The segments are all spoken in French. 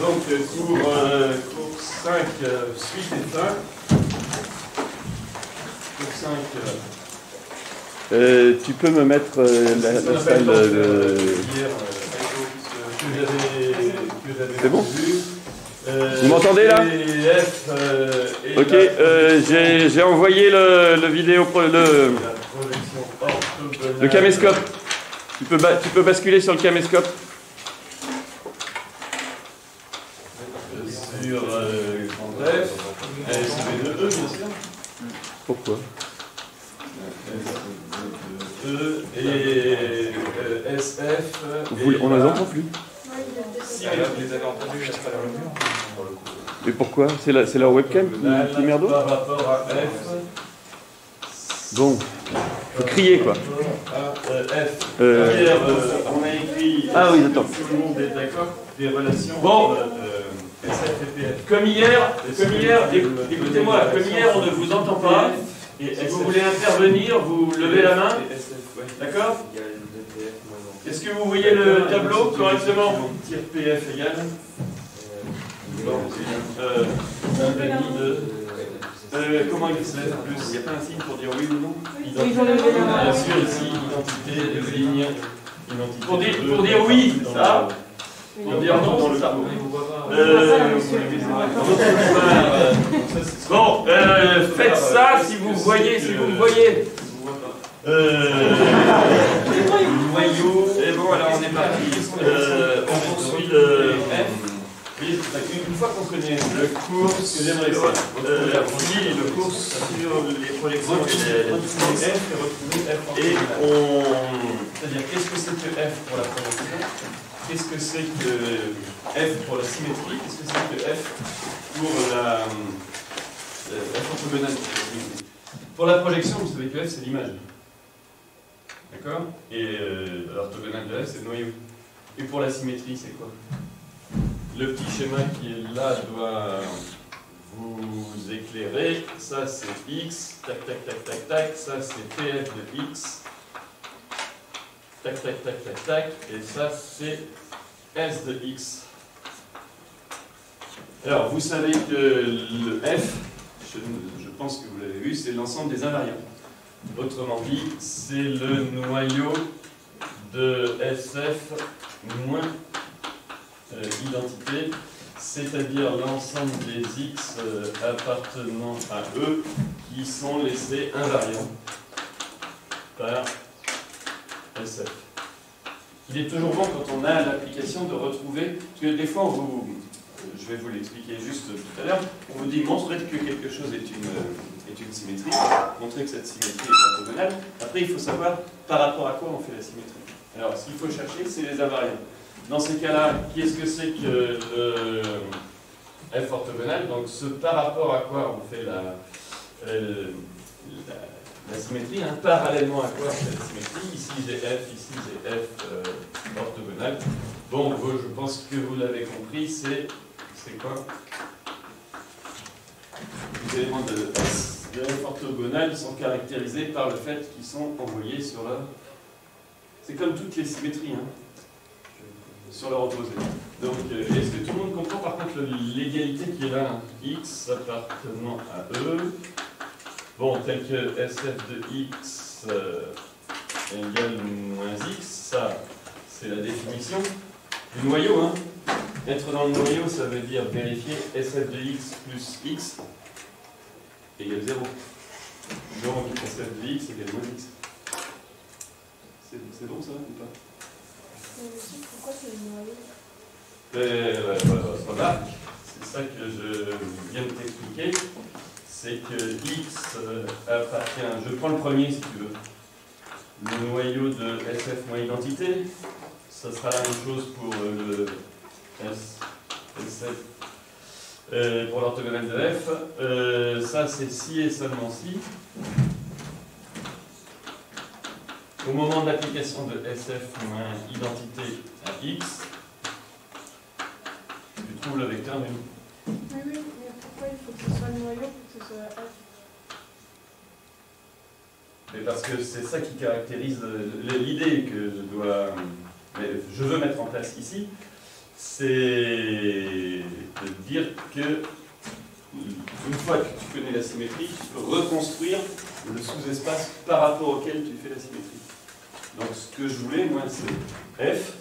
Donc, cours 5, suite et fin. Cours 5. Tu peux me mettre la salle C'est bon? Vous m'entendez là? Ok, j'ai envoyé le vidéo, le caméscope. Tu peux basculer sur le caméscope. Sur grand F, SB2E bien sûr. Pourquoi? SB2E et SF. On les entend plus. Si, mais vous les avez entendus juste à travers le mur. Et pourquoi? C'est leur webcam qui merdo? Par rapport à F. Bon, faut crier quoi. F. Hier, on a écrit. Ah oui, attends. Tout le monde est d'accord. Des relations. Bon. SF et PF. Comme hier, écoutez-moi, comme hier, on ne vous entend pas. Et si vous voulez intervenir, vous levez la main. D'accord? Est-ce que vous voyez le tableau correctement? Tir PF égale. Comment il fait plus? Il n'y a pas un signe pour dire oui ou non? Identité. Bien sûr, ici, identité, désigne. Pour dire oui, ça. Pour dire non, dans le tableau. Bon, faites ça si vous voyez, si vous me voyez. Noyau. Et bon, alors on est parti. On poursuit le F. Une fois qu'on connaît le cours, ce que j'aimerais faire, le cours sur les projections F et c'est-à-dire qu'est-ce que c'est que F pour la projection, qu'est-ce que c'est que F pour la symétrie, qu'est-ce que c'est que F pour la orthogonale. Pour la projection, vous savez que F c'est l'image. D'accord? Et l'orthogonale de F c'est le noyau. Et pour la symétrie, c'est quoi? Le petit schéma qui est là doit vous éclairer. Ça c'est X, tac tac tac tac tac. Ça c'est PF de X, tac tac tac tac tac. Et ça c'est S de X. Alors vous savez que le F, je pense que vous l'avez vu, c'est l'ensemble des invariants. Autrement dit, c'est le noyau de SF moins identité, c'est-à-dire l'ensemble des X appartenant à eux qui sont laissés invariants par SF. Il est toujours bon quand on a l'application de retrouver, parce que des fois, je vais vous l'expliquer juste tout à l'heure, on vous dit montrez que quelque chose est une symétrie, montrez que cette symétrie est orthogonale, après il faut savoir par rapport à quoi on fait la symétrie. Alors ce qu'il faut chercher, c'est les invariants. Dans ces cas-là, qu'est-ce que c'est que le F orthogonal? Donc, ce par rapport à quoi on fait la symétrie, hein, parallèlement à quoi on fait la symétrie. Ici j'ai F, ici j'ai F orthogonal. Bon, je pense que vous l'avez compris, c'est quoi? Les éléments de F orthogonal sont caractérisés par le fait qu'ils sont envoyés sur la... C'est comme toutes les symétries, hein, sur leur opposé. Donc, est-ce que tout le monde comprend par contre l'égalité qui est là, hein? X appartenant à E, bon, tel que SF de X égale moins X, ça, c'est la définition du noyau, hein. Être dans le noyau, ça veut dire vérifier SF de X plus X égale 0. Donc, SF de X égale moins X. C'est bon ça ou pas? Pourquoi c'est le noyau? Voilà, c'est ça que je viens de t'expliquer. C'est que X appartient, je prends le premier si tu veux, le noyau de SF moins identité, ça sera la même chose pour le SF, pour l'orthogonale de F, ça c'est si et seulement si. Au moment de l'application de SF moins identité à X, tu trouves le vecteur nu. Oui, mais pourquoi il faut que ce soit le noyau pour que ce soit F? Mais parce que c'est ça qui caractérise l'idée que je veux mettre en place ici. c'est de dire que une fois que tu connais la symétrie, tu peux reconstruire le sous-espace par rapport auquel tu fais la symétrie. Donc ce que je voulais, moi, c'est F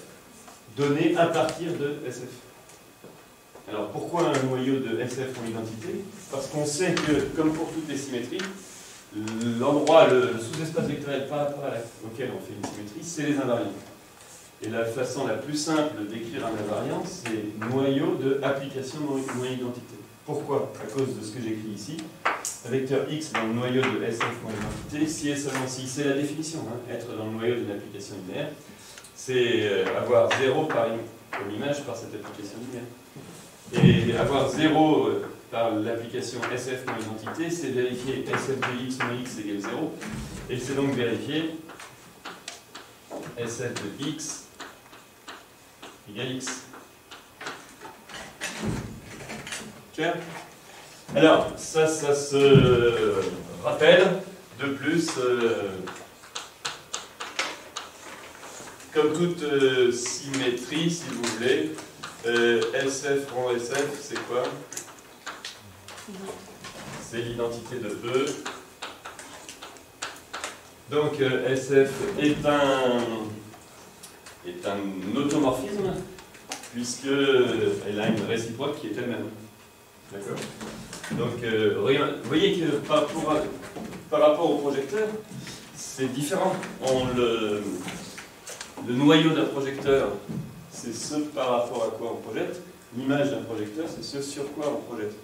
donné à partir de SF. Alors pourquoi un noyau de SF en identité? Parce qu'on sait que, comme pour toutes les symétries, l'endroit, le sous-espace vectoriel par rapport auquel on fait une symétrie, c'est les invariants. Et la façon la plus simple d'écrire un invariant, c'est noyau de application non identité. Pourquoi? À cause de ce que j'écris ici. Un vecteur x dans le noyau de SF non identité, si et seulement si, c'est la définition, hein, être dans le noyau d'une application linéaire, c'est avoir 0 comme image par cette application linéaire. Et avoir 0 par l'application SF non identité, c'est vérifier SF de x moins x égale 0. Et c'est donc vérifier SF de x égale x. Clair? Alors, ça se rappelle de plus, comme toute symétrie, si vous voulez, SF rond SF, c'est quoi? C'est l'identité de E. Donc SF est un automorphisme, puisqu'elle a une réciproque qui est elle-même. D'accord? Donc, vous voyez que par rapport au projecteur, c'est différent. Le noyau d'un projecteur, c'est ce par rapport à quoi on projette. L'image d'un projecteur, c'est ce sur quoi on projette.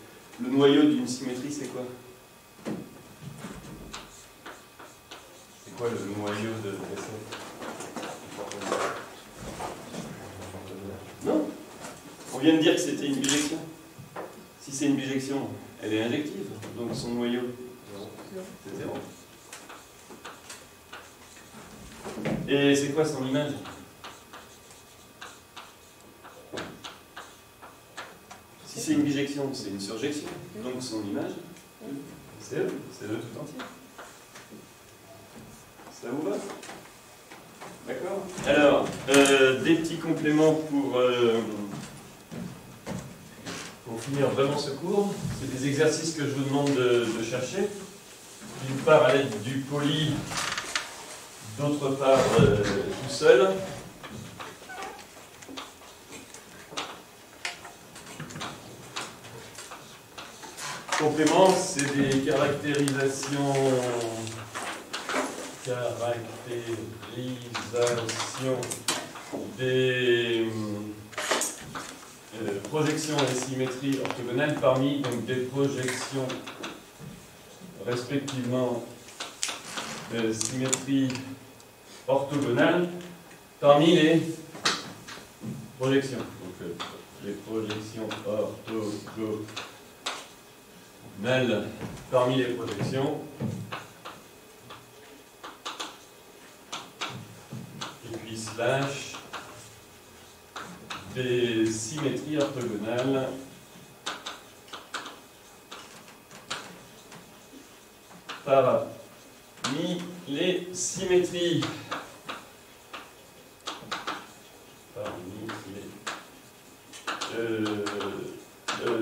Le noyau d'une symétrie, c'est quoi? C'est quoi le noyau de SF? Non? On vient de dire que c'était une bijection. Si c'est une bijection, elle est injective, donc son noyau, c'est 0. Et c'est quoi son image? Si c'est une bijection, c'est une surjection, donc son image, c'est E tout entier. Ça vous va? D'accord? Alors, des petits compléments pour finir vraiment ce cours. C'est des exercices que je vous demande de chercher. D'une part à l'aide du poly, d'autre part tout seul. Complément, c'est des caractérisations des projections et symétries orthogonales parmi donc, des projections respectivement symétries orthogonales parmi les projections. Donc les projections orthogonales parmi les projections. Et puis slash des symétries orthogonales parmi les symétries.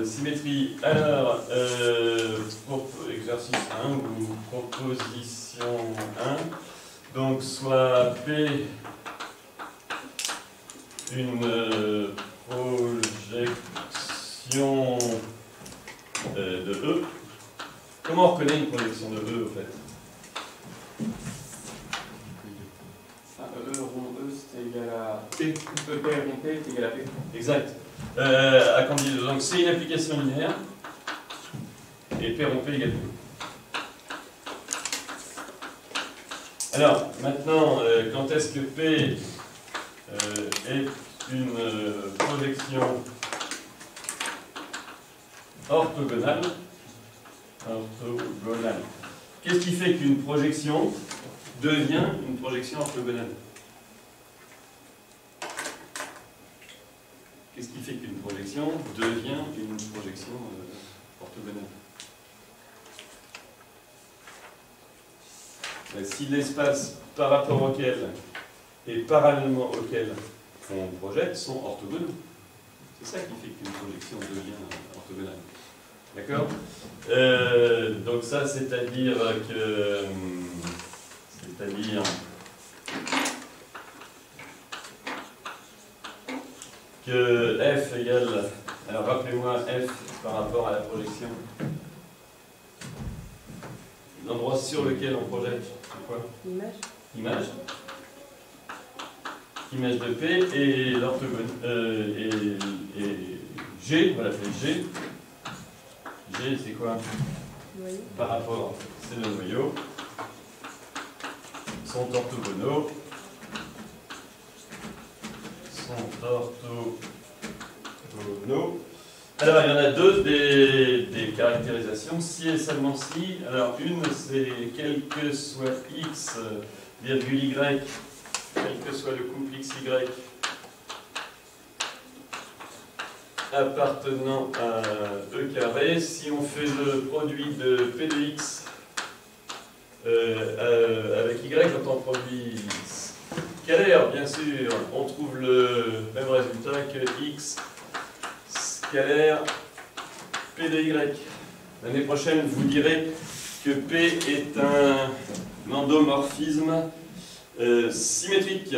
Symétrie. Alors, exercice 1 ou proposition 1. Donc, soit P une projection de E. Comment on reconnaît une projection de E, au fait? E rond E, c'est égal à P. P rond P, c'est égal à P. Exact. Donc c'est une application linéaire. Et P rond P égale P. Alors, maintenant, quand est-ce que P est une projection orthogonale? Qu'est-ce qui fait qu'une projection devient une projection orthogonale? Qu'est-ce qui fait qu'une projection devient une projection orthogonale? Si l'espace par rapport auquel et parallèlement auquel on projette sont orthogonaux. C'est ça qui fait qu'une projection devient orthogonale. D'accord? Donc ça, c'est-à-dire que f égale, alors rappelez-moi f par rapport à la projection. L'endroit sur lequel on projette, c'est quoi? L'image. Image. Image de P et l'orthogone. Et G, on va l'appeler G. G, c'est quoi? Noyau. Par rapport, c'est le noyau. Sont orthogonaux. Alors, il y en a deux des caractérisations, si et seulement si. Alors, une, c'est quel que soit x, virgule y, quel que soit le couple xy appartenant à E carré, si on fait le produit de P de x avec y quand on produit scalaire, bien sûr, on trouve le même résultat que x scalaire P de y. L'année prochaine, vous direz que P est un endomorphisme symétrique.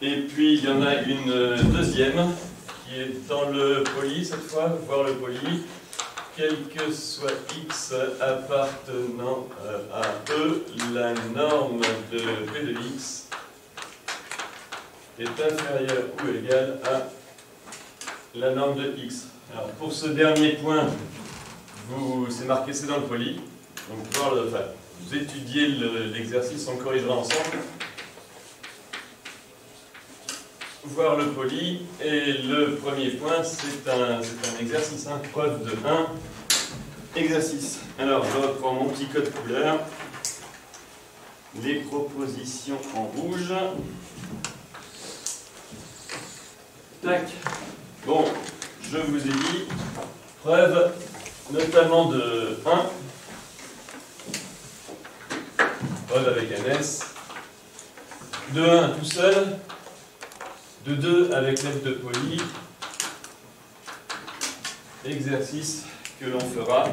Et puis, il y en a une deuxième, qui est dans le poli, cette fois, voir le poli. Quel que soit x appartenant à E, la norme de P de x est inférieure ou égale à la norme de x. Alors, pour ce dernier point, c'est marqué, c'est dans le poli. Donc, vous étudiez l'exercice, on le corrigera ensemble. Voir le poli, et le premier point, c'est un exercice, hein, preuve de 1, exercice. Alors, je reprends mon petit code couleur, les propositions en rouge. Tac. Bon, je vous ai dit, preuve notamment de 1, preuve avec un S, de 1 tout seul, de 2 avec l'aide de poli, exercice que l'on fera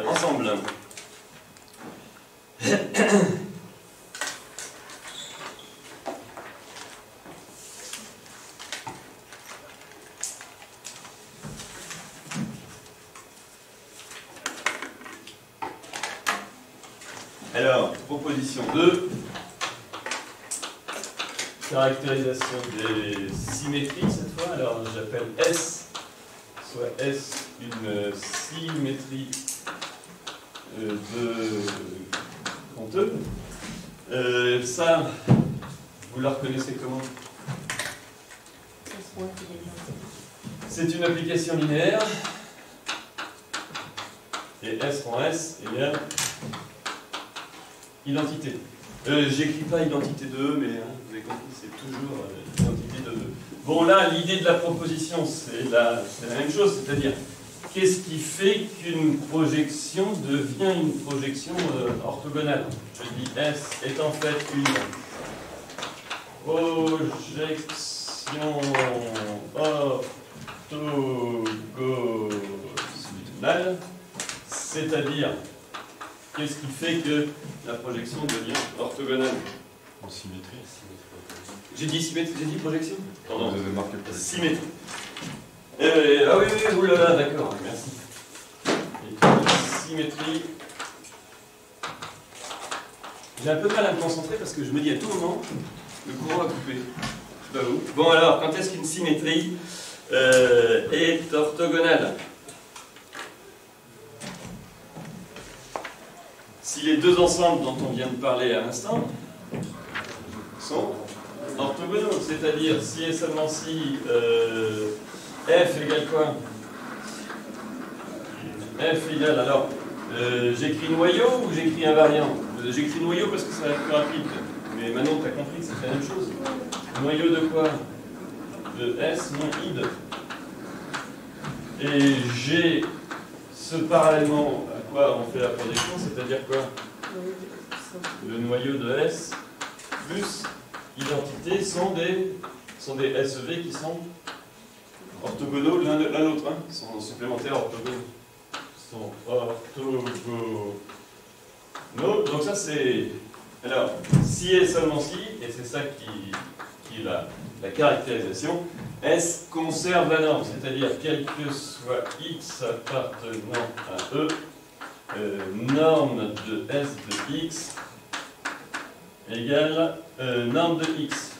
ensemble. Alors, proposition 2. Caractérisation des symétries cette fois. Alors j'appelle S, soit S une symétrie de Comte. Ça, vous la reconnaissez comment? C'est une application linéaire. Et S rend S égale identité. J'écris pas identité de E, mais vous avez compris, c'est toujours identité de E. Bon, là, l'idée de la proposition, c'est la même chose, c'est-à-dire, qu'est-ce qui fait qu'une projection devient une projection orthogonale? Je dis S est en fait une projection orthogonale, c'est-à-dire, qu'est-ce qui fait que la projection devient orthogonale? En symétrie. J'ai dit symétrie, j'ai dit projection? Pardon, vous avez marqué projection. Symétrie. Ah oui, oulala, d'accord, merci. Et symétrie. J'ai un peu de mal à me concentrer parce que je me dis à tout moment, le courant va couper. Je sais pas où. Bon alors, quand est-ce qu'une symétrie est orthogonale? Si les deux ensembles dont on vient de parler à l'instant sont orthogonaux, c'est-à-dire si et seulement si f égale quoi? F égale, alors, j'écris noyau ou j'écris invariant? J'écris noyau parce que ça va être plus rapide, mais maintenant tu as compris que c'est la même chose. Noyau de quoi? De S moins id. Et G, ce parallèlement à quoi on fait la projection, c'est-à-dire quoi? Le noyau de S plus identité sont sont des SEV qui sont orthogonaux l'un l'autre, hein. Ils sont supplémentaires orthogonaux. Ils sont orthogonaux. Donc ça c'est... Alors, si et seulement si, et c'est ça qui est la caractérisation, S conserve la norme, c'est-à-dire quel que soit X appartenant à E, norme de S de X égale norme de X.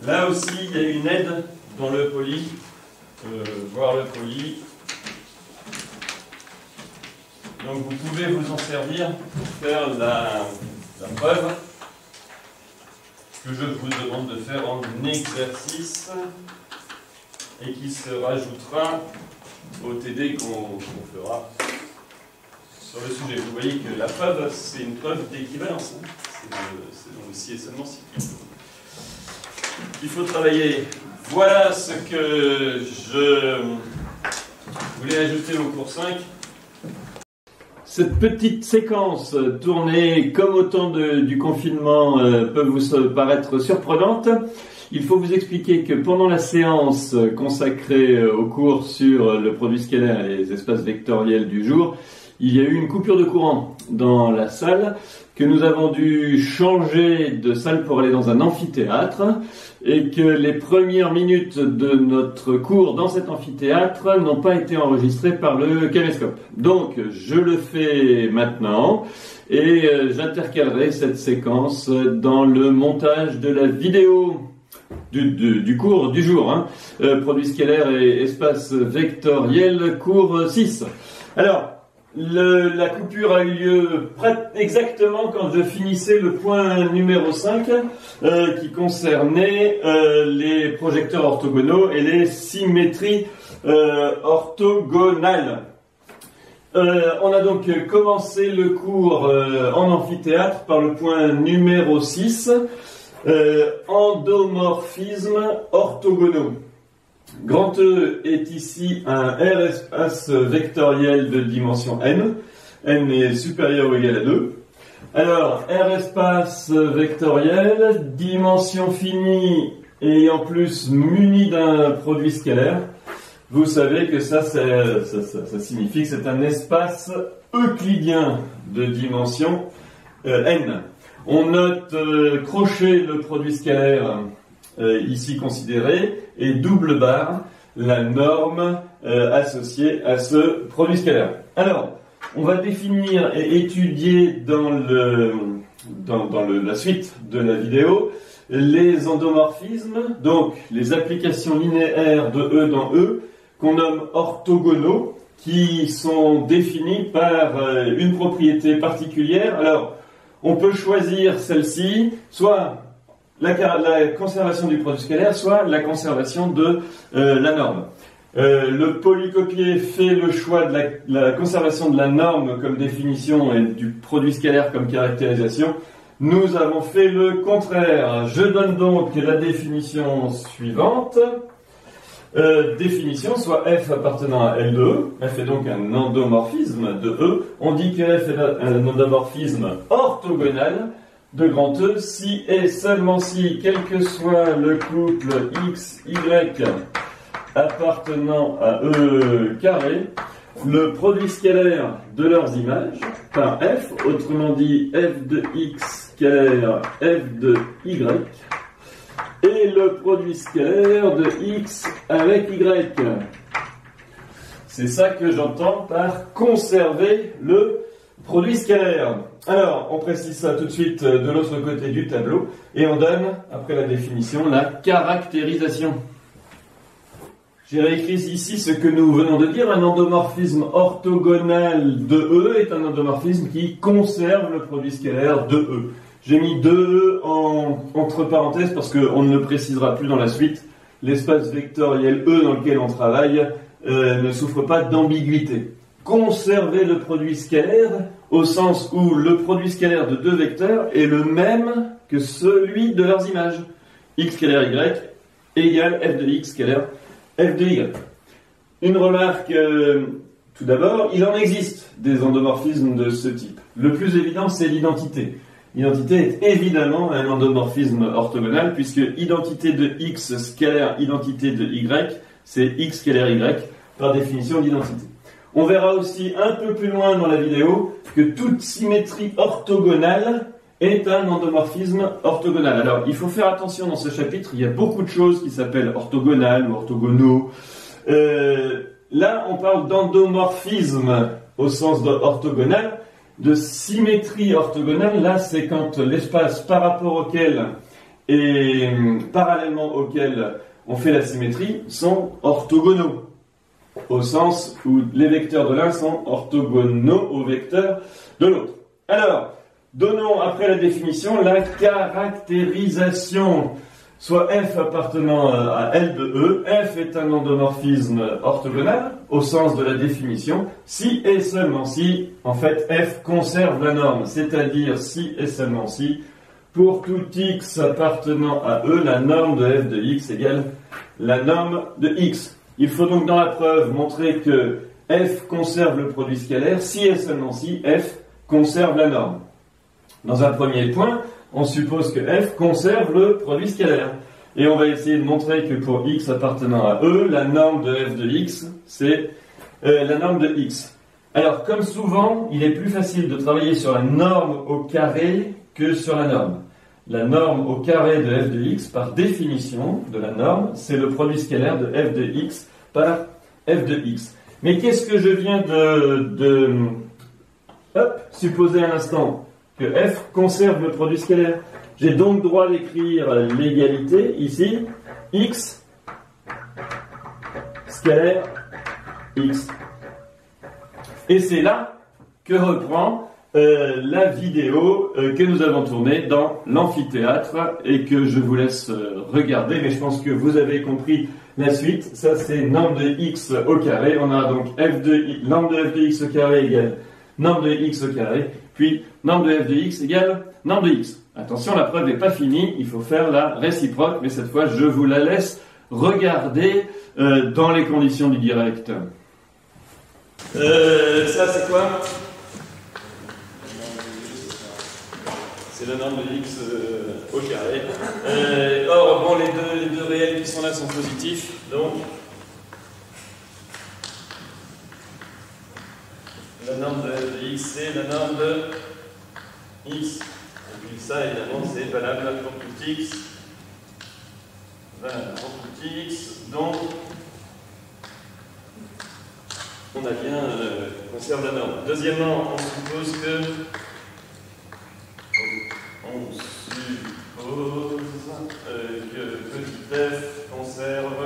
Là aussi, il y a une aide dans le poly, voir le poly. Donc vous pouvez vous en servir pour faire la preuve que je vous demande de faire en exercice et qui se rajoutera au TD qu'on fera sur le sujet. Vous voyez que la preuve, c'est une preuve d'équivalence. Hein. C'est donc si et seulement si. Il faut travailler. Voilà ce que je voulais ajouter au cours 5. Cette petite séquence tournée comme au temps du confinement peut vous paraître surprenante. Il faut vous expliquer que pendant la séance consacrée au cours sur le produit scalaire et les espaces vectoriels du jour, il y a eu une coupure de courant dans la salle, que nous avons dû changer de salle pour aller dans un amphithéâtre, et que les premières minutes de notre cours dans cet amphithéâtre n'ont pas été enregistrées par le caméscope. Donc, je le fais maintenant, et j'intercalerai cette séquence dans le montage de la vidéo du cours du jour, hein. Produit scalaire et espace vectoriel, cours 6. Alors, la coupure a eu lieu exactement quand je finissais le point numéro 5 qui concernait les projecteurs orthogonaux et les symétries orthogonales. On a donc commencé le cours en amphithéâtre par le point numéro 6, endomorphismes orthogonaux. Grand E est ici un R espace vectoriel de dimension n. N est supérieur ou égal à 2. Alors, R espace vectoriel, dimension finie et en plus muni d'un produit scalaire. Vous savez que ça signifie que c'est un espace euclidien de dimension n. On note crochet le produit scalaire ici considéré, et double barre, la norme associée à ce produit scalaire. Alors, on va définir et étudier dans la suite de la vidéo les endomorphismes, donc les applications linéaires de E dans E, qu'on nomme orthogonaux, qui sont définis par une propriété particulière. Alors, on peut choisir celle-ci, soit la conservation du produit scalaire, soit la conservation de la norme. Le polycopier fait le choix de la conservation de la norme comme définition et du produit scalaire comme caractérisation. Nous avons fait le contraire. Je donne donc la définition suivante. Définition, soit f appartenant à L de E. F est donc un endomorphisme de E. On dit que f est un endomorphisme orthogonal de grand E si et seulement si, quel que soit le couple x, y appartenant à E carré, le produit scalaire de leurs images par f, autrement dit f de x scalaire f de y, et le produit scalaire de x avec y. C'est ça que j'entends par conserver le produit scalaire. Alors, on précise ça tout de suite de l'autre côté du tableau, et on donne, après la définition, la caractérisation. J'ai réécrit ici ce que nous venons de dire. Un endomorphisme orthogonal de E est un endomorphisme qui conserve le produit scalaire de E. J'ai mis 2E entre parenthèses parce qu'on ne le précisera plus dans la suite. L'espace vectoriel E dans lequel on travaille ne souffre pas d'ambiguïté. Conserver le produit scalaire au sens où le produit scalaire de deux vecteurs est le même que celui de leurs images. X scalaire Y égale f de x scalaire f de y. Une remarque, tout d'abord, il en existe des endomorphismes de ce type. Le plus évident, c'est l'identité. L'identité est évidemment un endomorphisme orthogonal, puisque identité de x scalaire identité de y, c'est x scalaire y, par définition d'identité. On verra aussi un peu plus loin dans la vidéo que toute symétrie orthogonale est un endomorphisme orthogonal. Alors, il faut faire attention dans ce chapitre, il y a beaucoup de choses qui s'appellent orthogonales ou orthogonaux. Là, on parle d'endomorphisme au sens orthogonal, de symétrie orthogonale. Là, c'est quand l'espace par rapport auquel et parallèlement auquel on fait la symétrie sont orthogonaux, au sens où les vecteurs de l'un sont orthogonaux aux vecteurs de l'autre. Alors, donnons après la définition la caractérisation. Soit f appartenant à L de E, f est un endomorphisme orthogonal, au sens de la définition, si et seulement si, en fait, f conserve la norme, c'est-à-dire si et seulement si, pour tout x appartenant à E, la norme de f de x égale la norme de x. Il faut donc dans la preuve montrer que f conserve le produit scalaire, si et seulement si, f conserve la norme. Dans un premier point, on suppose que f conserve le produit scalaire. Et on va essayer de montrer que pour x appartenant à E, la norme de f de x, c'est la norme de x. Alors, comme souvent, il est plus facile de travailler sur la norme au carré que sur la norme. La norme au carré de f de x, par définition de la norme, c'est le produit scalaire de f de x par f de x. Mais qu'est-ce que je viens de supposer à l'instant? Que f conserve le produit scalaire. J'ai donc droit d'écrire l'égalité ici, x scalaire x. Et c'est là que reprend la vidéo que nous avons tournée dans l'amphithéâtre et que je vous laisse regarder, mais je pense que vous avez compris la suite. Ça, c'est norme de x au carré. On a donc norme de f de x au carré égale norme de x au carré, puis norme de f de x égale norme de x. Attention, la preuve n'est pas finie, il faut faire la réciproque, mais cette fois, je vous la laisse regarder dans les conditions du direct. Ça, c'est quoi? C'est la norme de x au carré. Or, bon, les deux réels qui sont là sont positifs, donc la norme de f de x, c'est la norme de x. Et puis ça, évidemment, c'est valable pour tout x. Valable pour tout x. Donc, on a bien conserve la norme. Deuxièmement, on suppose que petit f conserve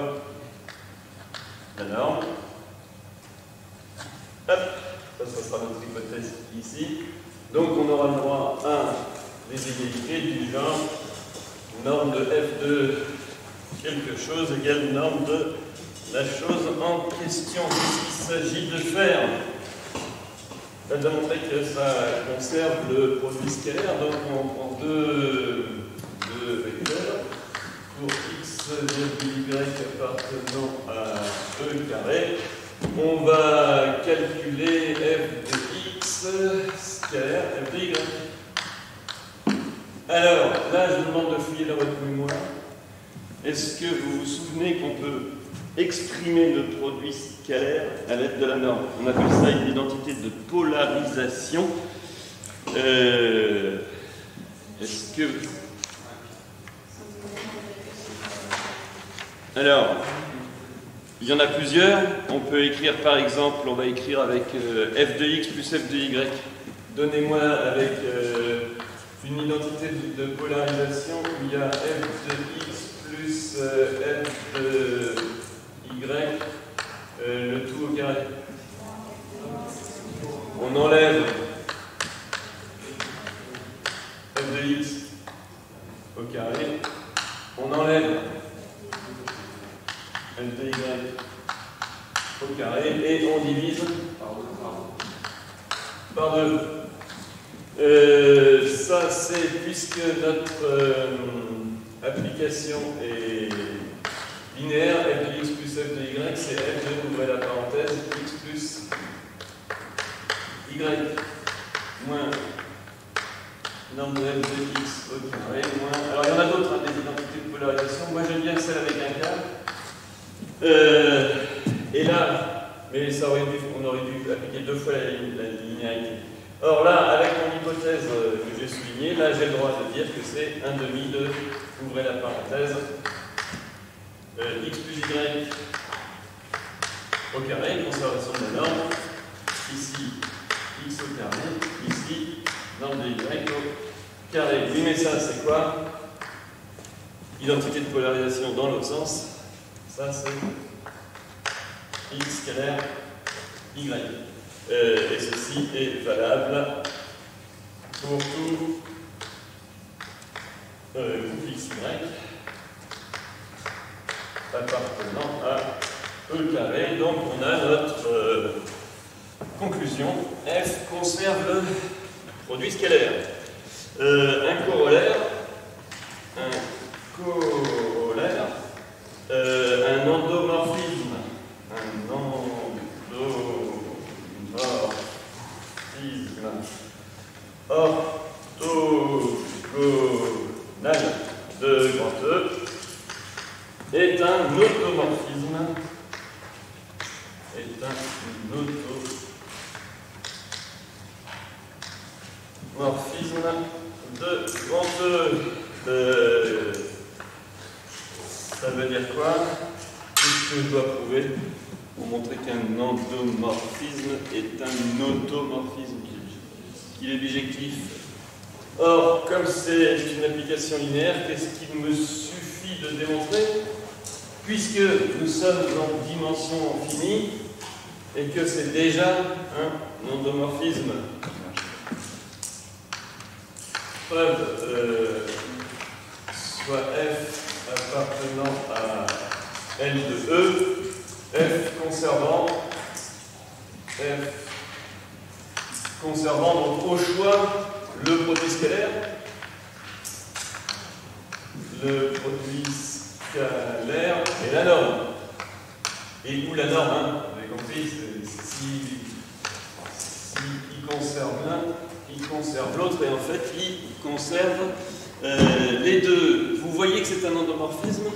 la norme. Hop. Ça sera notre hypothèse ici. Donc on aura le droit à des égalités du genre norme de f de quelque chose égale norme de la chose en question. Qu'est-ce qu'il s'agit de faire? On va montrer que ça conserve le produit scalaire. Donc on prend deux vecteurs pour x virgule y appartenant à E carré. On va calculer f de x scalaire f de y. Alors, là, je vous demande de fouiller dans votre mémoire. Est-ce que vous vous souvenez qu'on peut exprimer le produit scalaire à l'aide de la norme? On appelle ça une identité de polarisation. Est-ce que... Alors... il y en a plusieurs. On peut écrire par exemple, on va écrire avec f de x plus f de y. Donnez-moi avec une identité de polarisation où il y a f de x plus f de y, le tout au carré. On enlève f de x au carré. On enlève f de y au carré et on divise par 2. Ça c'est puisque notre application est linéaire, f de x plus f de y, c'est f de, ouvrez la parenthèse, x plus y moins norme de f de x au carré moins. Alors il y en a d'autres, hein, des identités de polarisation. Moi j'aime bien celle avec un quart. Et là, mais ça aurait dû, on aurait dû appliquer 2 fois la linéarité. Or là, avec mon hypothèse que j'ai soulignée, là j'ai le droit de dire que c'est 1 demi de, ouvrez la parenthèse, x plus y au carré, conservation de la norme, ici x au carré, ici norme de y au carré. Oui, mais ça c'est quoi? Identité de polarisation dans l'autre sens, ça c'est x scalaire y. Et ceci est valable pour tout groupe xy appartenant à E carré. Donc on a notre conclusion. F conserve le produit scalaire. Un corollaire, un endomorphisme, orthogonal de grand E est un automorphisme de grand E. Ça veut dire quoi? Qu'est-ce que je dois prouver pour montrer qu'un endomorphisme est un automorphisme, qu'il est bijectif? Or, comme c'est une application linéaire, qu'est-ce qu'il me suffit de démontrer? Puisque nous sommes en dimension finie et que c'est déjà un endomorphisme. Preuve, soit F appartenant à L de E, F conservant donc au choix le produit scalaire, et la norme. Et où la norme, hein, vous avez compris, si il conserve l'un, il conserve l'autre, et en fait, il conserve les deux. Vous voyez que c'est un endomorphisme,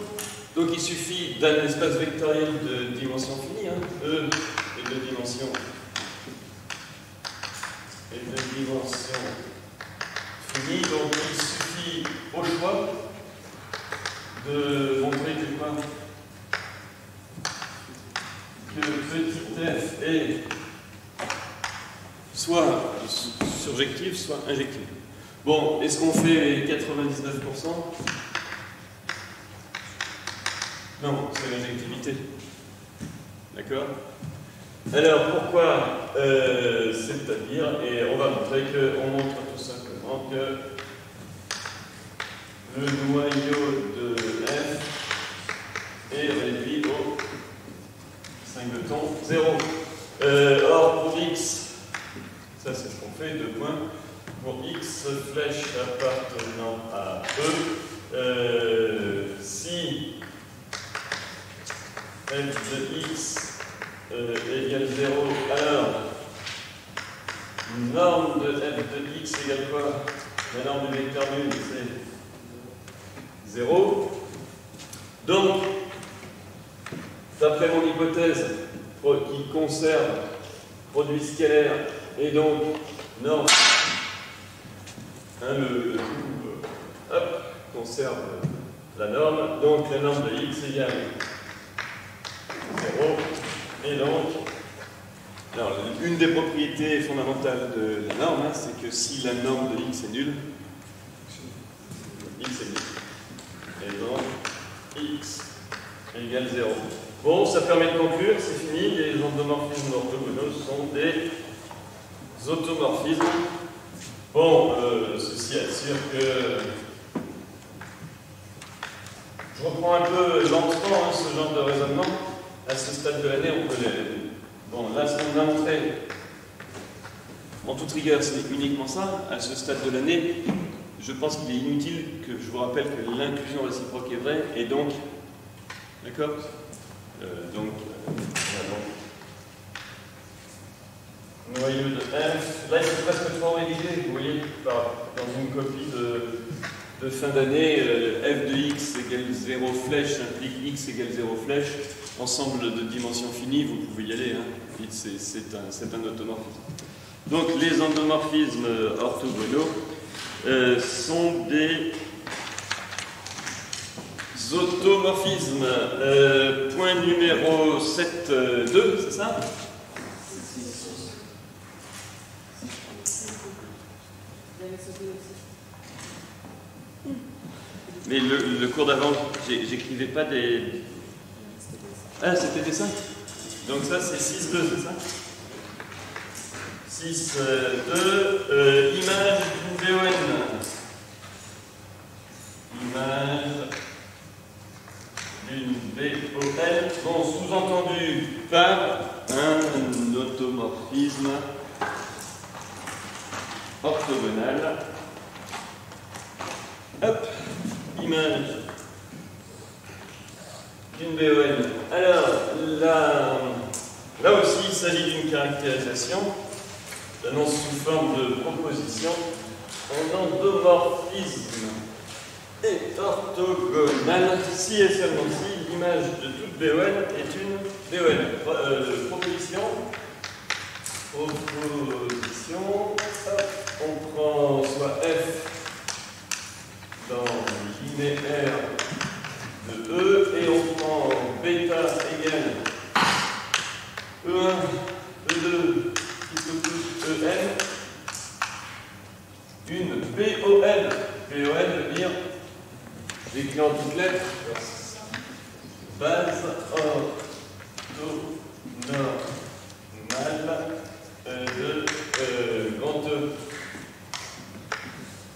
donc il suffit d'un espace vectoriel de dimension finie, hein, E et de dimension finie, donc il suffit au choix de montrer que quoi? Que petit f est soit surjectif, soit injectif. Bon, est-ce qu'on fait 99%? Non, c'est l'injectivité. D'accord? Alors, pourquoi? C'est-à-dire, et on va montrer qu'on montre tout simplement que le noyau de F est réduit au singleton 0. Or, pour X, ça c'est ce qu'on fait, 2 points. Pour X, flèche appartenant à E, si f de X égale 0, alors norme de f de X égale quoi? La norme du vecteur nul, c'est 0. Donc, d'après mon hypothèse, qui conserve produit scalaire, et donc norme, conserve la norme, donc la norme de X égale 0, et donc, alors, une des propriétés fondamentales de la norme, hein, c'est que si la norme de X est nulle, X est nul. Et donc, X égale 0. Bon, ça permet de conclure, c'est fini, les endomorphismes orthogonaux sont des automorphismes. Bon, ceci assure que... Je reprends un peu lentement hein, ce genre de raisonnement. À ce stade de l'année, on peut les... Bon, là, ce qu'on a montré, en toute rigueur, c'est uniquement ça. À ce stade de l'année, je pense qu'il est inutile que je vous rappelle que l'inclusion réciproque est vraie, et donc... D'accord? Noyau de F. Là, c'est presque trop rédigé, vous voyez, par dans une copie de fin d'année, f de x égale 0 flèche implique x égale 0 flèche, ensemble de dimensions finies, vous pouvez y aller, hein. C'est un automorphisme. Donc les endomorphismes orthogonaux sont des automorphismes. Point numéro 7.2, c'est ça? Mais le cours d'avant, j'écrivais pas des... Ah, c'était des 5. Donc ça, c'est 6.2, c'est ça? 6.2, image d'une BON. Image d'une BON. Bon, sous-entendu par un automorphisme orthogonal. Hop, image d'une BON. Alors, là aussi, il s'agit d'une caractérisation. J'annonce sous forme de proposition. Un endomorphisme est orthogonal si et seulement si l'image de toute BON est une BON. Proposition. On prend soit F dans linéaire de E et on prend bêta égale E1, E2, EN, une BON. BON veut dire, j'écris en toutes lettres, base orthogonale de grand E.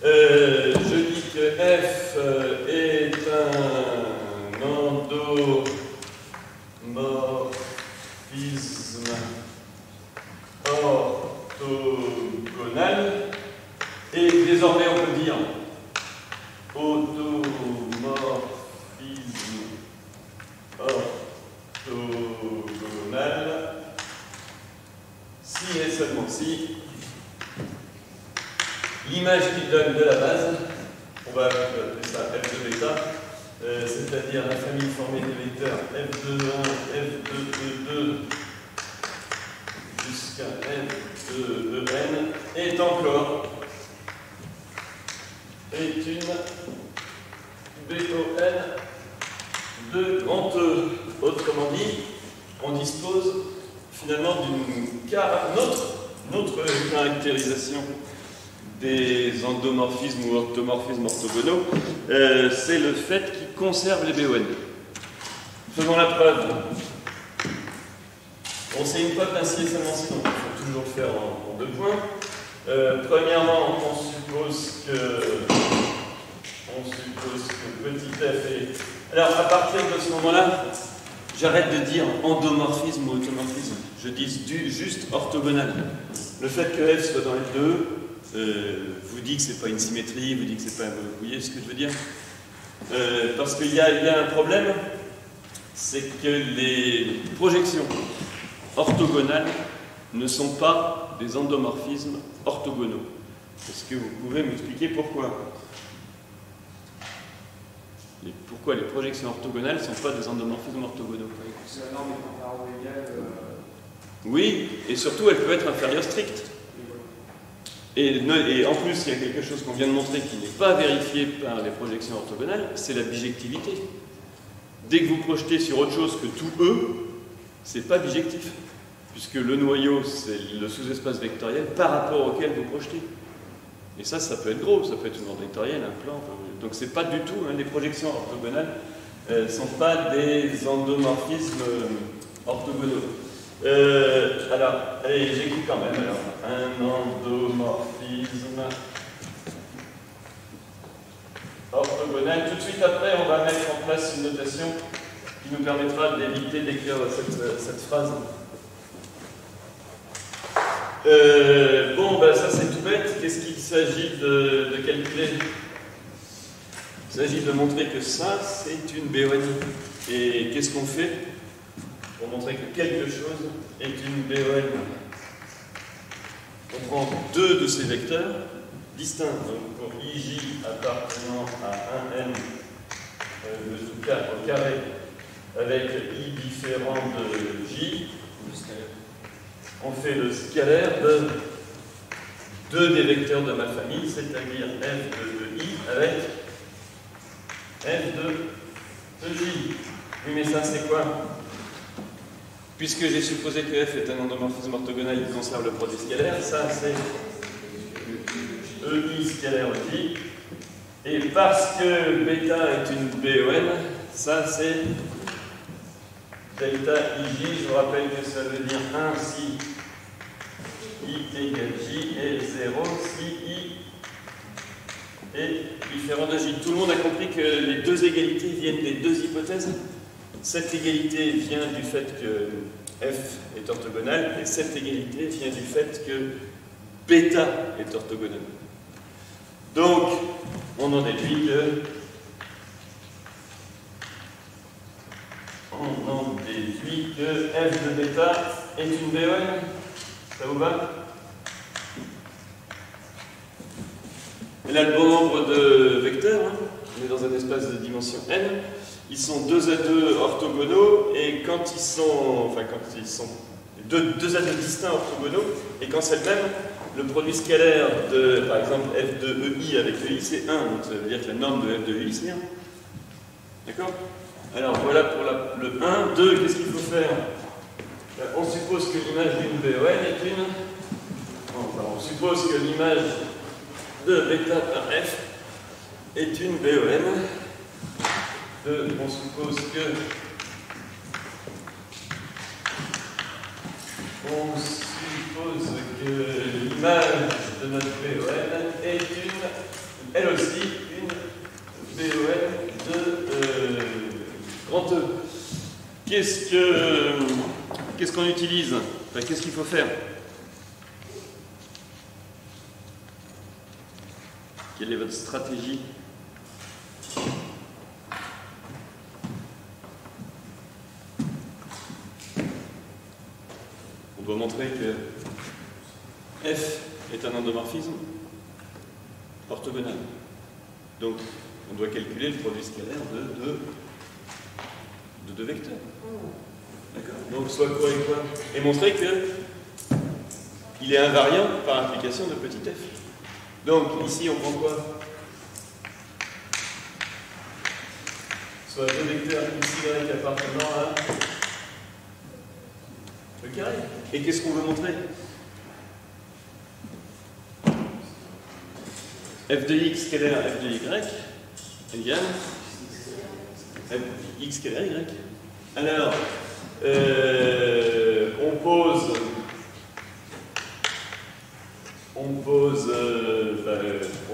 Je dis que F est un endomorphisme orthogonal et désormais on peut dire automorphisme orthogonal si et seulement si l'image qu'il donne de la base, on va appeler ça f de bêta, c'est-à-dire la famille formée des vecteurs f2.1, f2.2 jusqu'à f2.en est encore une BON de grand E. Autrement dit, on dispose finalement d'une autre caractérisation des endomorphismes ou orthomorphismes orthogonaux, c'est le fait qu'ils conservent les BON. Faisons la preuve. Bon, c'est une preuve ainsi et seulement si, donc il faut toujours le faire en 2 points. Premièrement, on suppose que petit f est... Alors, à partir de ce moment-là, j'arrête de dire endomorphisme ou automorphisme. Je dis juste orthogonal. Le fait que f soit dans F2, vous dit que c'est pas une symétrie, vous dit que c'est pas un... Vous voyez ce que je veux dire? Parce qu'il y a un problème, c'est que les projections orthogonales ne sont pas des endomorphismes orthogonaux. Est-ce que vous pouvez m'expliquer pourquoi? Pourquoi les projections orthogonales ne sont pas des endomorphismes orthogonaux? Parce que la norme est inférieure ou égale. Oui, et surtout elle peut être inférieure stricte. Et en plus, il y a quelque chose qu'on vient de montrer qui n'est pas vérifié par les projections orthogonales, c'est la bijectivité. Dès que vous projetez sur autre chose que tout E, c'est pas bijectif, puisque le noyau, c'est le sous-espace vectoriel par rapport auquel vous projetez. Et ça peut être gros, ça peut être une ordre vectorielle, un plan. Donc c'est pas du tout, les projections orthogonales ne sont pas des endomorphismes orthogonaux. Alors, allez, j'écris quand même. Alors, un endomorphisme orthogonal. Tout de suite après, on va mettre en place une notation qui nous permettra d'éviter d'écrire cette phrase. Bon, ben ça c'est tout bête. Qu'est-ce qu'il s'agit de calculer? Il s'agit de montrer que ça, c'est une BON. Et qu'est-ce qu'on fait pour montrer que quelque chose est une BON? On prend deux de ces vecteurs distincts. Donc IJ appartenant à un n de sous K au carré avec I différent de J, on fait le scalaire de deux des vecteurs de ma famille, c'est-à-dire f de I avec f de J. Oui, mais ça c'est quoi? Puisque j'ai supposé que f est un endomorphisme orthogonal, il conserve le produit scalaire, ça c'est EI scalaire J. Et parce que bêta est une BOM, ça c'est delta IJ. Je vous rappelle que ça veut dire 1 si I égale J et 0 si I est différent de J. Tout le monde a compris que les deux égalités viennent des deux hypothèses. Cette égalité vient du fait que F est orthogonal et cette égalité vient du fait que bêta est orthogonal. Donc, on en déduit que f de bêta est une BOM. Ça vous va? Elle a le bon nombre de vecteurs, hein. On est dans un espace de dimension n. Ils sont 2 à 2 orthogonaux, et quand ils sont deux à 2 distincts orthogonaux, et quand c'est le même, le produit scalaire de, par exemple, f de EI avec EI, c'est 1. Donc ça veut dire que la norme de f de EI, c'est 1. D'accord? Alors voilà pour le 1. 2, qu'est-ce qu'il faut faire? On suppose que l'image d'une BON est une... on suppose que l'image de bêta par f est une BOM. 2, on suppose que l'image de notre BOM est elle aussi une BOM de grand E. Qu'est-ce qu'on utilise? Enfin, qu'est-ce qu'il faut faire? Quelle est votre stratégie? On doit montrer que F est un endomorphisme orthogonal. Donc, on doit calculer le produit scalaire de deux vecteurs. D'accord? Donc, soit quoi et quoi? Et montrer qu'il est invariant par application de petit f. Donc, ici, on prend quoi? Soit deux vecteurs x, y appartenant à le carré. Et qu'est-ce qu'on veut montrer? F de x scalaire f de y égale f de x scalaire y. Alors, on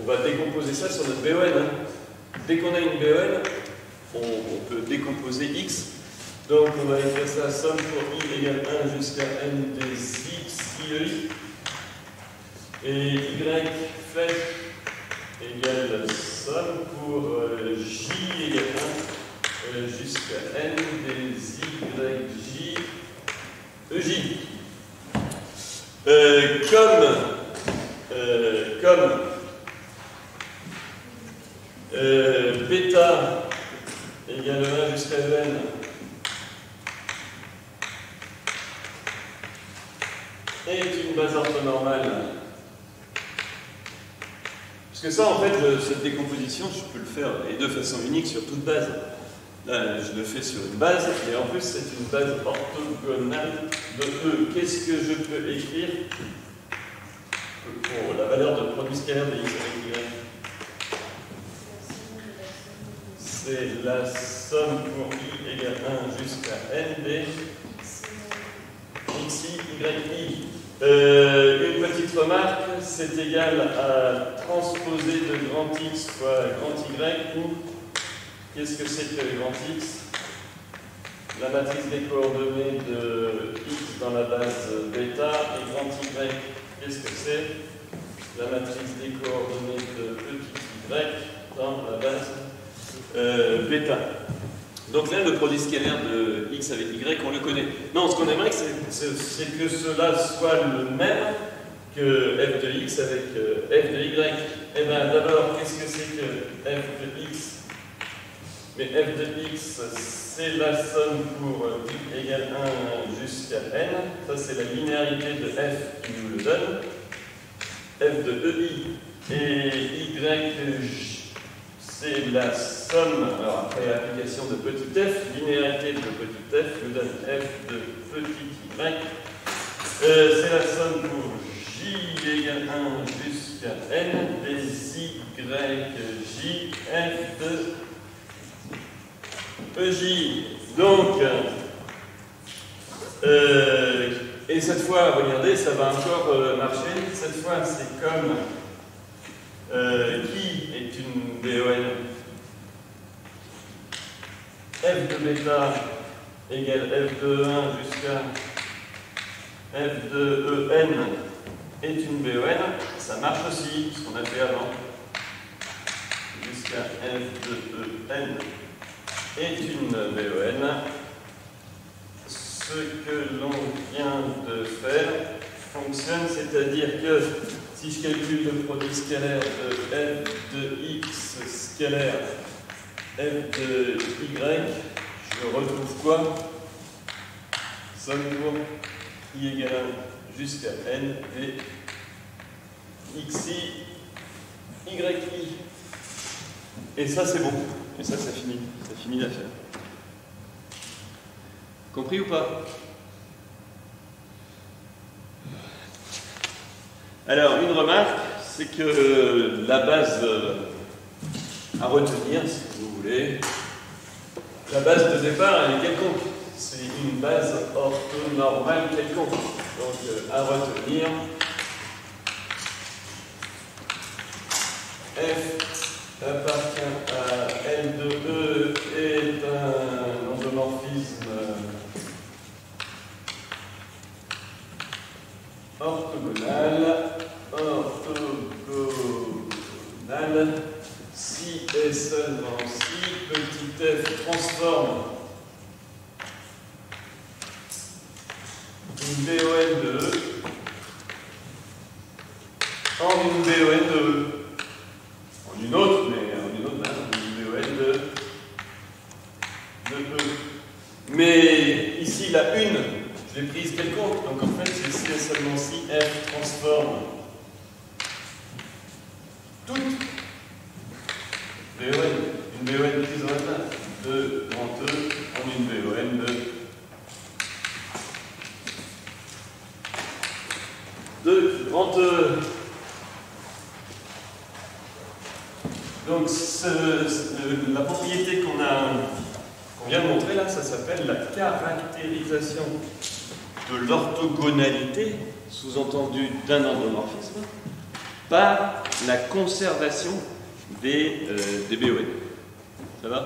va décomposer ça sur notre BON. Hein. Dès qu'on a une BON, on peut décomposer x. Donc on va écrire ça, somme pour i égale 1 jusqu'à n des x i. Et y fait égale somme pour j égale 1 jusqu'à n des yj ej. Comme bêta égale 1 jusqu'à n est une base orthonormale. Parce que ça, en fait, cette décomposition, je peux le faire et de façon unique sur toute base. Là, je le fais sur une base, et en plus, c'est une base orthogonale de E. Qu'est-ce que je peux écrire pour la valeur de produit scalaire de x avec y? C'est la somme pour i égale 1 jusqu'à n des xi, yi. Une petite remarque, c'est égal à transposer de grand X fois grand Y, ou qu'est-ce que c'est que grand X? La matrice des coordonnées de X dans la base bêta, et grand Y, qu'est-ce que c'est? La matrice des coordonnées de petit y dans la base bêta. Donc là, le produit scalaire de x avec y, on le connaît. Non, ce qu'on aimerait, c'est que cela soit le même que f de x avec f de y. Eh bien, d'abord, qu'est-ce que c'est que f de x? Mais f de x, c'est la somme pour i égale 1 jusqu'à n. Ça, c'est la linéarité de f qui nous le donne. F de ei et y, c'est la somme, alors après l'application de petit f, linéarité de petit f nous donne f de petit y. C'est la somme pour j égale 1 jusqu'à n des yj f de ej. Donc, et cette fois, regardez, ça va encore marcher. Cette fois, c'est comme qui est une BON. F de bêta égale f de 1 jusqu'à f de en est une BON. Ça marche aussi, ce qu'on a fait avant. Jusqu'à f de en est une BON. Ce que l'on vient de faire fonctionne, c'est-à-dire que si je calcule le produit scalaire de f de x scalaire f de y, je retrouve quoi? Somme pour i égale 1 jusqu'à n et xi, yi. Et ça, c'est bon. Et ça, ça finit l'affaire. Compris ou pas? Alors, une remarque, c'est que la base à retenir, si vous voulez, la base de départ, elle est quelconque. C'est une base orthonormale quelconque. Donc, à retenir, f appartient à L de E est un endomorphisme orthogonal, si et seulement si petit f transforme une BON de E en une BON de E. En une autre, mais en une autre, une BON de E. Mais ici, la une, je l'ai prise quelconque, donc en fait, c'est si et seulement si f transforme toute BON, une BON prise dans la place de grand E en une BON de grand E. Donc, la propriété qu'on vient de montrer là, ça s'appelle la caractérisation de l'orthogonalité, sous-entendu d'un endomorphisme, par la conservation des BON. Ça va?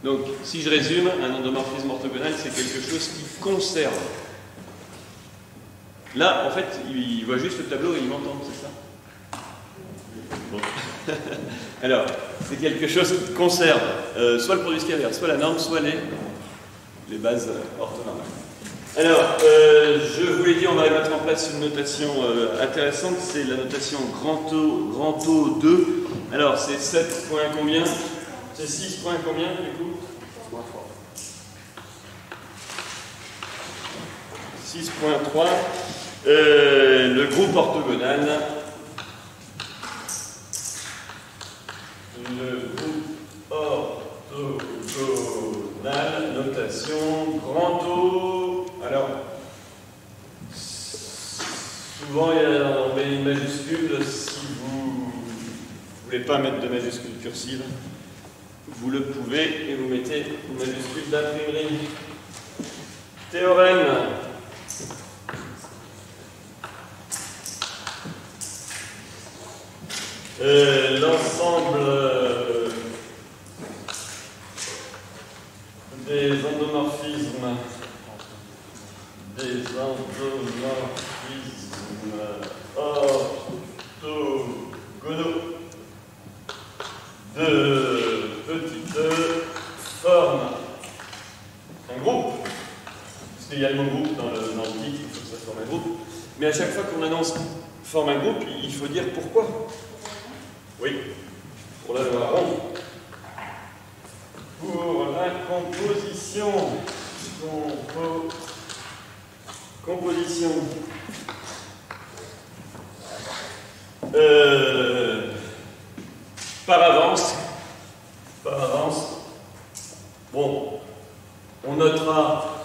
Donc, si je résume, un endomorphisme orthogonal, c'est quelque chose qui conserve. Là, en fait, il voit juste le tableau et il m'entend, c'est ça? Bon. Alors, c'est quelque chose qui conserve soit le produit scalaire, soit la norme, soit les bases orthonormales. Alors, je vous l'ai dit, on va mettre en place une notation intéressante, c'est la notation grand O 2. Alors, c'est 7 points combien? C'est 6 points combien, du coup? 6.3. Le groupe orthogonal. Le groupe orthogonal, notation, grand O. Alors, souvent, on met une majuscule. Si vous ne voulez pas mettre de majuscule cursive, vous le pouvez et vous mettez une majuscule d'imprimerie. Théorème. L'ensemble des endomorphismes orthogonaux de petit e forme un groupe, puisqu'il y a le mot groupe dans le titre, il faut que ça forme un groupe, mais à chaque fois qu'on annonce forme un groupe, il faut dire pourquoi. Composition. Par avance. Bon, on notera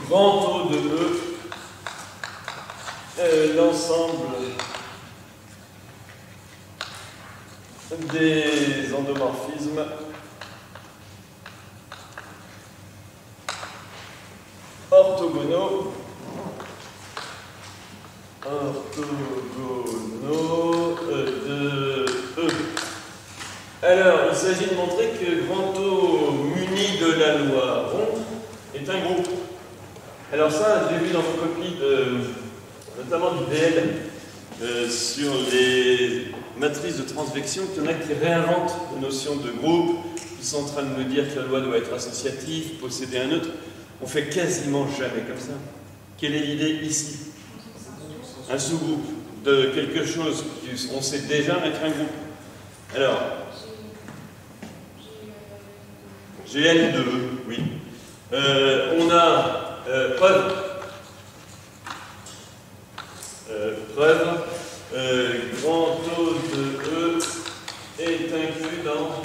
grand taux de E, l'ensemble des endomorphismes orthogonaux de E. Alors, il s'agit de montrer que grand O muni de la loi ronde est un groupe. Alors ça, j'ai vu dans vos copies, notamment du DL, sur les matrices de transvection, qu'il y en a qui réinventent la notion de groupe, qui sont en train de nous dire que la loi doit être associative, posséder un neutre. On fait quasiment jamais comme ça. Quelle est l'idée ici? Un sous-groupe de quelque chose qu'on sait déjà être un groupe. Alors, GL2, oui. On a preuve. Grand taux de E est inclus dans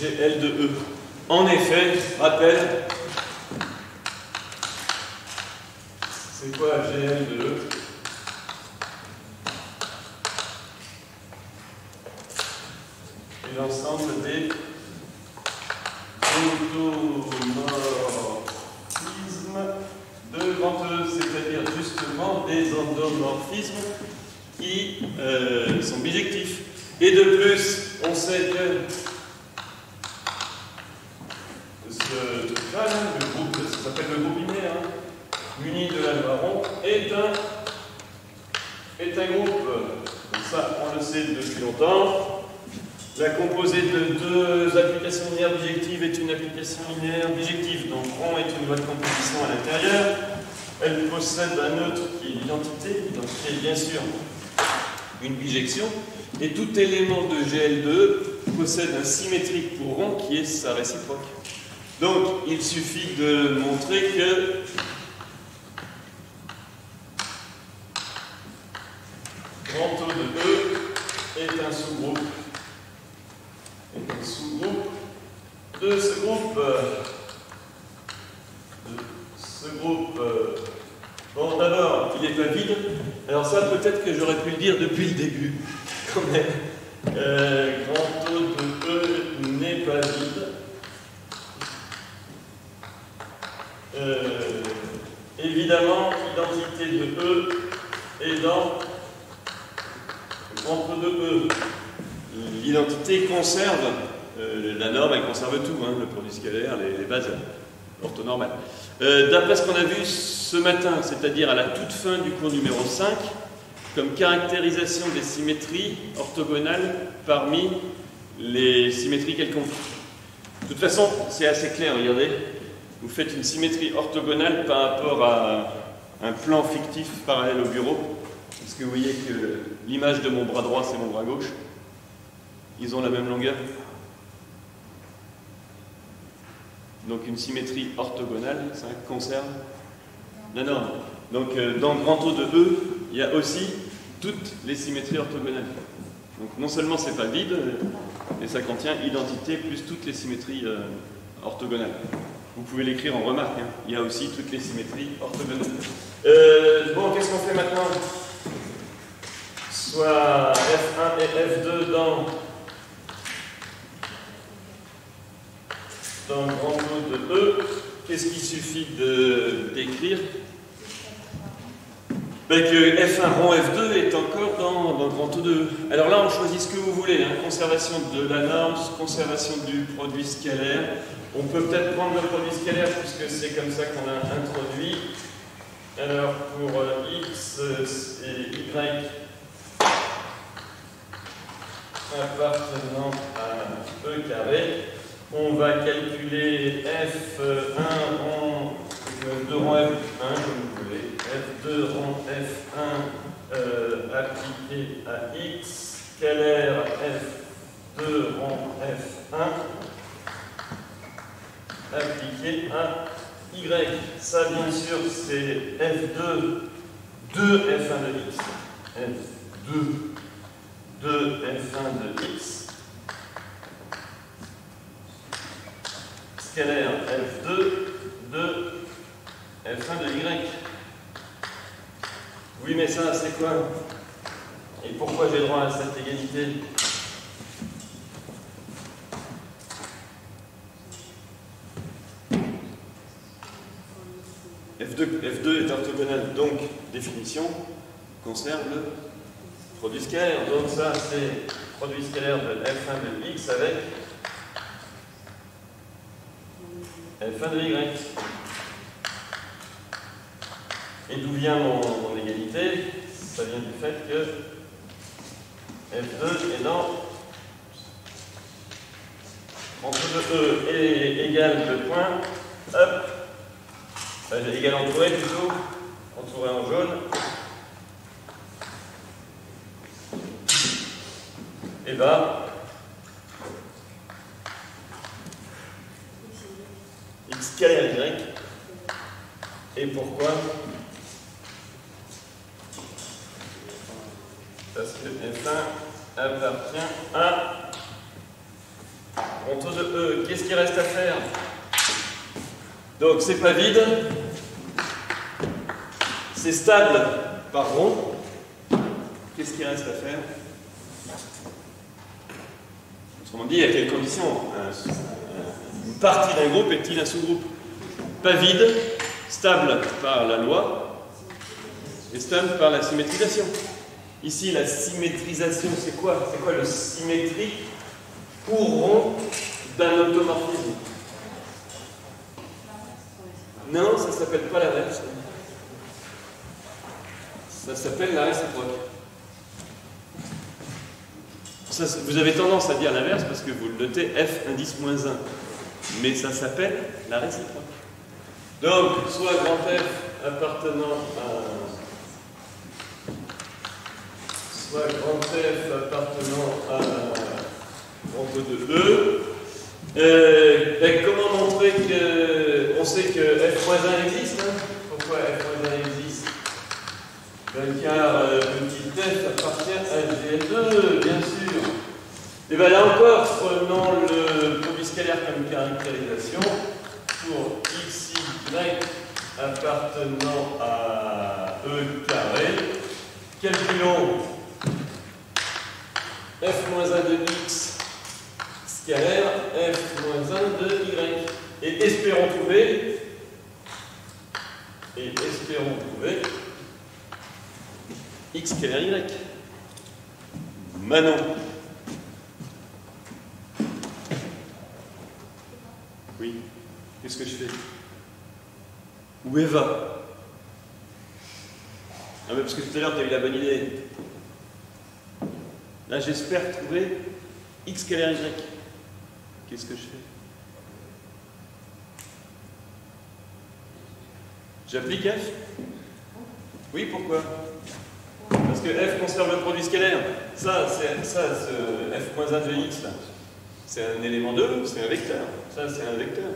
GL de E. En effet, rappel, c'est quoi GL de E? Et l'ensemble des endomorphismes de grand E, c'est-à-dire justement des endomorphismes qui sont bijectifs. Et de plus, on sait que ce truc-là, le groupe, ça s'appelle le groupe binaire, muni de la loi ronde, est un groupe. Donc ça, on le sait depuis longtemps. La composée de deux applications linéaires bijectives est une application linéaire bijective. Donc rond est une loi de composition à l'intérieur. Elle possède un neutre qui est l'identité, donc qui est bien sûr une bijection. Et tout élément de GL2 possède un symétrique pour rond qui est sa réciproque. Donc il suffit de montrer que grand O de E est un sous-groupe. De ce groupe. Bon, d'abord, il n'est pas vide. Alors ça, peut-être que j'aurais pu le dire depuis le début, quand même. Grand O de E n'est pas vide. Évidemment, l'identité de E est dans grand O de E. L'identité conserve, la norme, elle conserve tout, le produit scalaire, les bases orthonormales. D'après ce qu'on a vu ce matin, c'est-à-dire à la toute fin du cours numéro 5, comme caractérisation des symétries orthogonales parmi les symétries quelconques. De toute façon, c'est assez clair, regardez. Vous faites une symétrie orthogonale par rapport à un plan fictif parallèle au bureau. Est-ce que vous voyez que l'image de mon bras droit, c'est mon bras gauche? Ils ont la même longueur. Donc une symétrie orthogonale, ça conserve la norme. Donc dans grand O de E, il y a aussi toutes les symétries orthogonales. Donc non seulement c'est pas vide, mais ça contient identité plus toutes les symétries orthogonales. Vous pouvez l'écrire en remarque, il y a aussi toutes les symétries orthogonales. Bon, qu'est-ce qu'on fait maintenant? Soit F1 et F2 dans grand O de E, qu'est-ce qu'il suffit d'écrire? Ben que F1 rond F2 est encore dans grand O de E. Alors là, on choisit ce que vous voulez, conservation de la norme, conservation du produit scalaire. On peut peut-être prendre le produit scalaire puisque c'est comme ça qu'on a introduit. Alors pour X et Y appartenant à E carré, on va calculer F1 rond, F2 rond F1, comme vous voulez, F2 rond F1 appliqué à X, scalaire F2 rond un Y. Ça, bien sûr, c'est F2 de F1 de X. F2 de F1 de X. Scalaire F2 de F1 de Y. Oui, mais ça, c'est quoi? Et pourquoi j'ai droit à cette égalité? F2 est orthogonal, donc, définition, conserve le produit scalaire. Donc ça, c'est produit scalaire de F1 de X avec F1 de Y. Et d'où vient mon égalité? Ça vient du fait que F2 est dans entre E et égale le point, hop, égal entouré plutôt, entouré en jaune. Et bah, X scalaire Y. Et pourquoi? Parce que F1 appartient à rond de E. Qu'est-ce qu'il reste à faire? Donc c'est pas vide, c'est stable par rond. Qu'est-ce qu'il reste à faire? Autrement dit, à quelles conditions une partie d'un groupe est-il un sous-groupe? Pas vide, stable par la loi et stable par la symétrisation. Ici, la symétrisation, c'est quoi? C'est quoi le symétrique pour rond d'un automorphisme? Non, ça ne s'appelle pas l'inverse. Ça s'appelle la réciproque. Ça, vous avez tendance à dire l'inverse parce que vous le notez F indice moins 1. Mais ça s'appelle la réciproque. Donc, soit grand F appartenant à... soit grand F appartenant à grand de E. Comment montrer que... On sait que F-1 existe, hein? Pourquoi F-1 existe? Car petit f appartient à GL2, bien sûr. Et bien là encore, prenons le produit scalaire comme caractérisation pour x, y appartenant à E carré. Calculons f-1 de x scalaire f-1 de y. Et espérons trouver x scalaire y. Manon. Oui. Qu'est-ce que je fais? Où Eva? Ah mais parce que tout à l'heure tu as eu la bonne idée. Là j'espère trouver x scalaire y. Qu'est-ce que je fais? J'applique f? Oui, pourquoi? Parce que f conserve le produit scalaire. Ça, ce f-1 de x, là, c'est un élément 2, c'est un vecteur. Ça, c'est un vecteur.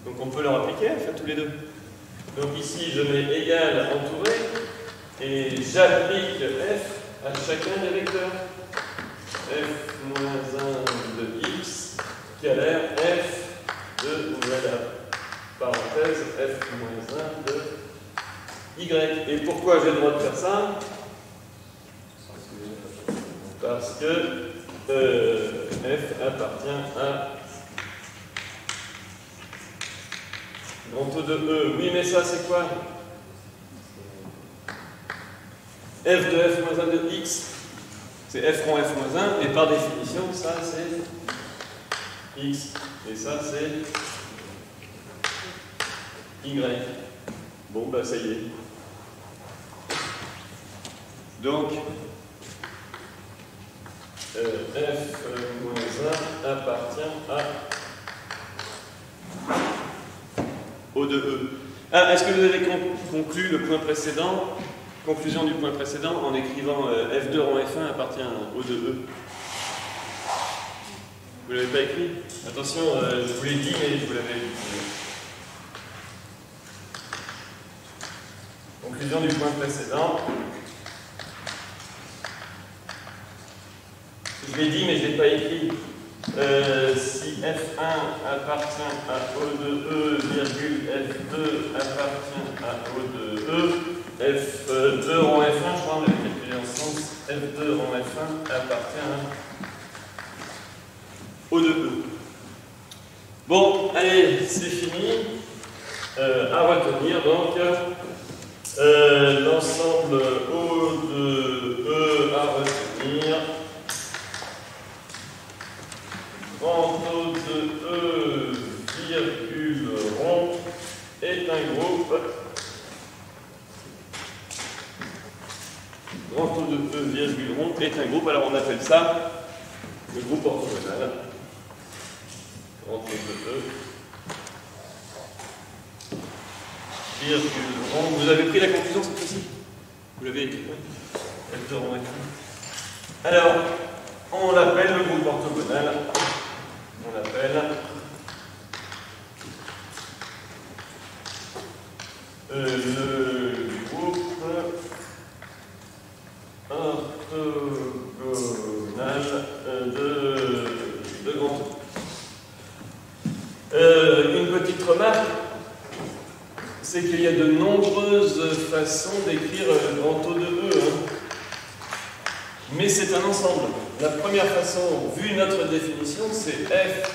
Donc on peut leur appliquer f à tous les deux. Donc ici, je mets égal entouré, et j'applique f à chacun des vecteurs. f-1 de x, scalaire f de, voilà, parenthèse, f-1 de y. Et pourquoi j'ai le droit de faire ça? Parce que f appartient à grand O de E. Oui, mais ça, c'est quoi? f de f-1 de x, c'est f rond f-1, et par définition, ça, c'est x. Et ça, c'est y. Bon, bah, ça y est. Donc, f-1 appartient à O de E. Ah, est-ce que vous avez conclu le point précédent, conclusion du point précédent, en écrivant f2 rond f1 appartient à O de E? Vous ne l'avez pas écrit? Attention, je vous l'ai dit, mais je vous l'avais dit. conclusion du point précédent. Je l'ai dit, mais je ne l'ai pas écrit. Si F1 appartient à O de E, virgule F2 appartient à O de E, F2 rond F1, je crois, on l'avait calculé ensemble, F2 rond F1 appartient à O de E. Bon, allez, c'est fini. À retenir donc l'ensemble O de E à retenir. Grand O de E, virgule rond, est un groupe. Grand O de E, virgule rond, est un groupe. Alors on appelle ça le groupe orthogonal. Grand O de E, virgule rond. Vous avez pris la conclusion cette fois-ci? Vous l'avez écrit? F2 rond F1. Alors, on l'appelle le groupe orthogonal. On l'appelle le groupe orthogonal de grand O. Une petite remarque, c'est qu'il y a de nombreuses façons d'écrire grand O de E. Mais c'est un ensemble. La première façon, vu notre définition, c'est F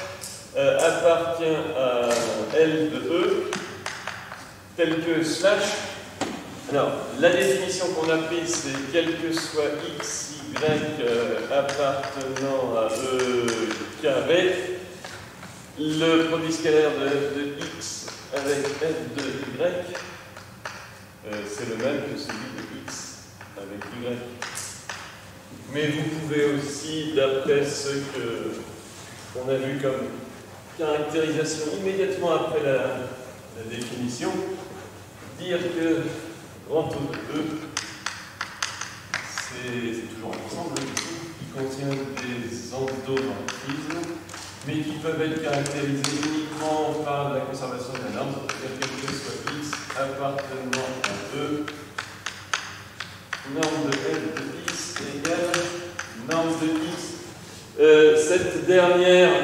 appartient à L de E, tel que slash. Alors, la définition qu'on a prise, c'est quel que soit x, y appartenant à E carré, le produit scalaire de f de x avec f de y, c'est le même que celui de x avec y. Mais vous pouvez aussi, d'après ce qu'on a vu comme caractérisation immédiatement après la définition, dire que grand O de E, c'est toujours un ensemble qui contient des endomorphismes, mais qui peuvent être caractérisés uniquement par la conservation de la norme, c'est-à-dire quel que soit x appartenant à E, norme de f de x égale norme de x. Cette dernière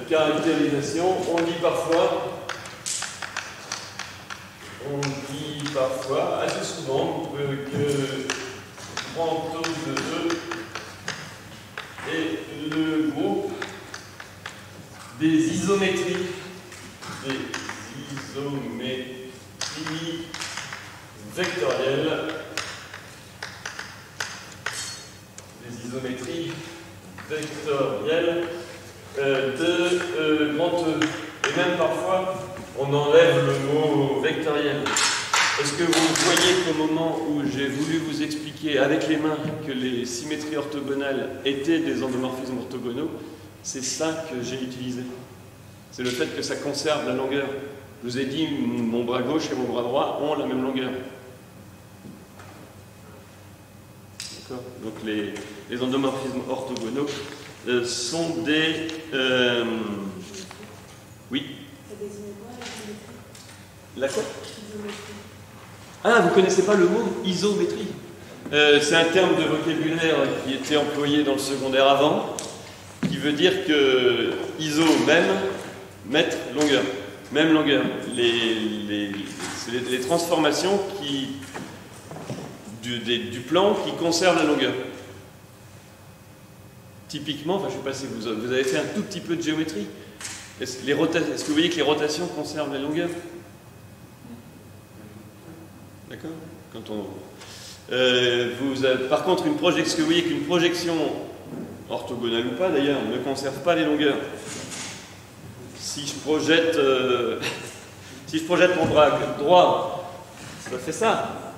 caractérisation, on dit parfois, assez souvent, que grand O de E est le groupe des isométries. Vectorielles. Des isométries vectorielles de grand E. Et même parfois, on enlève le mot vectoriel. Est-ce que vous voyez qu'au moment où j'ai voulu vous expliquer avec les mains que les symétries orthogonales étaient des endomorphismes orthogonaux, c'est ça que j'ai utilisé. C'est le fait que ça conserve la longueur. Je vous ai dit, mon bras gauche et mon bras droit ont la même longueur. D'accord ? Donc les endomorphismes orthogonaux sont des... Oui. La quoi ? Ah, vous ne connaissez pas le mot isométrie? C'est un terme de vocabulaire qui était employé dans le secondaire avant, qui veut dire que iso, même, mètre, longueur. Même longueur. C'est les transformations du plan qui conservent la longueur. Typiquement, enfin, je ne sais pas si vous avez fait un tout petit peu de géométrie. Est-ce que vous voyez que les rotations conservent la longueur? D'accord? Par contre, est-ce que vous voyez qu'une projection, orthogonale ou pas d'ailleurs, ne conserve pas les longueurs? Si je projette mon bras droit, ça fait ça.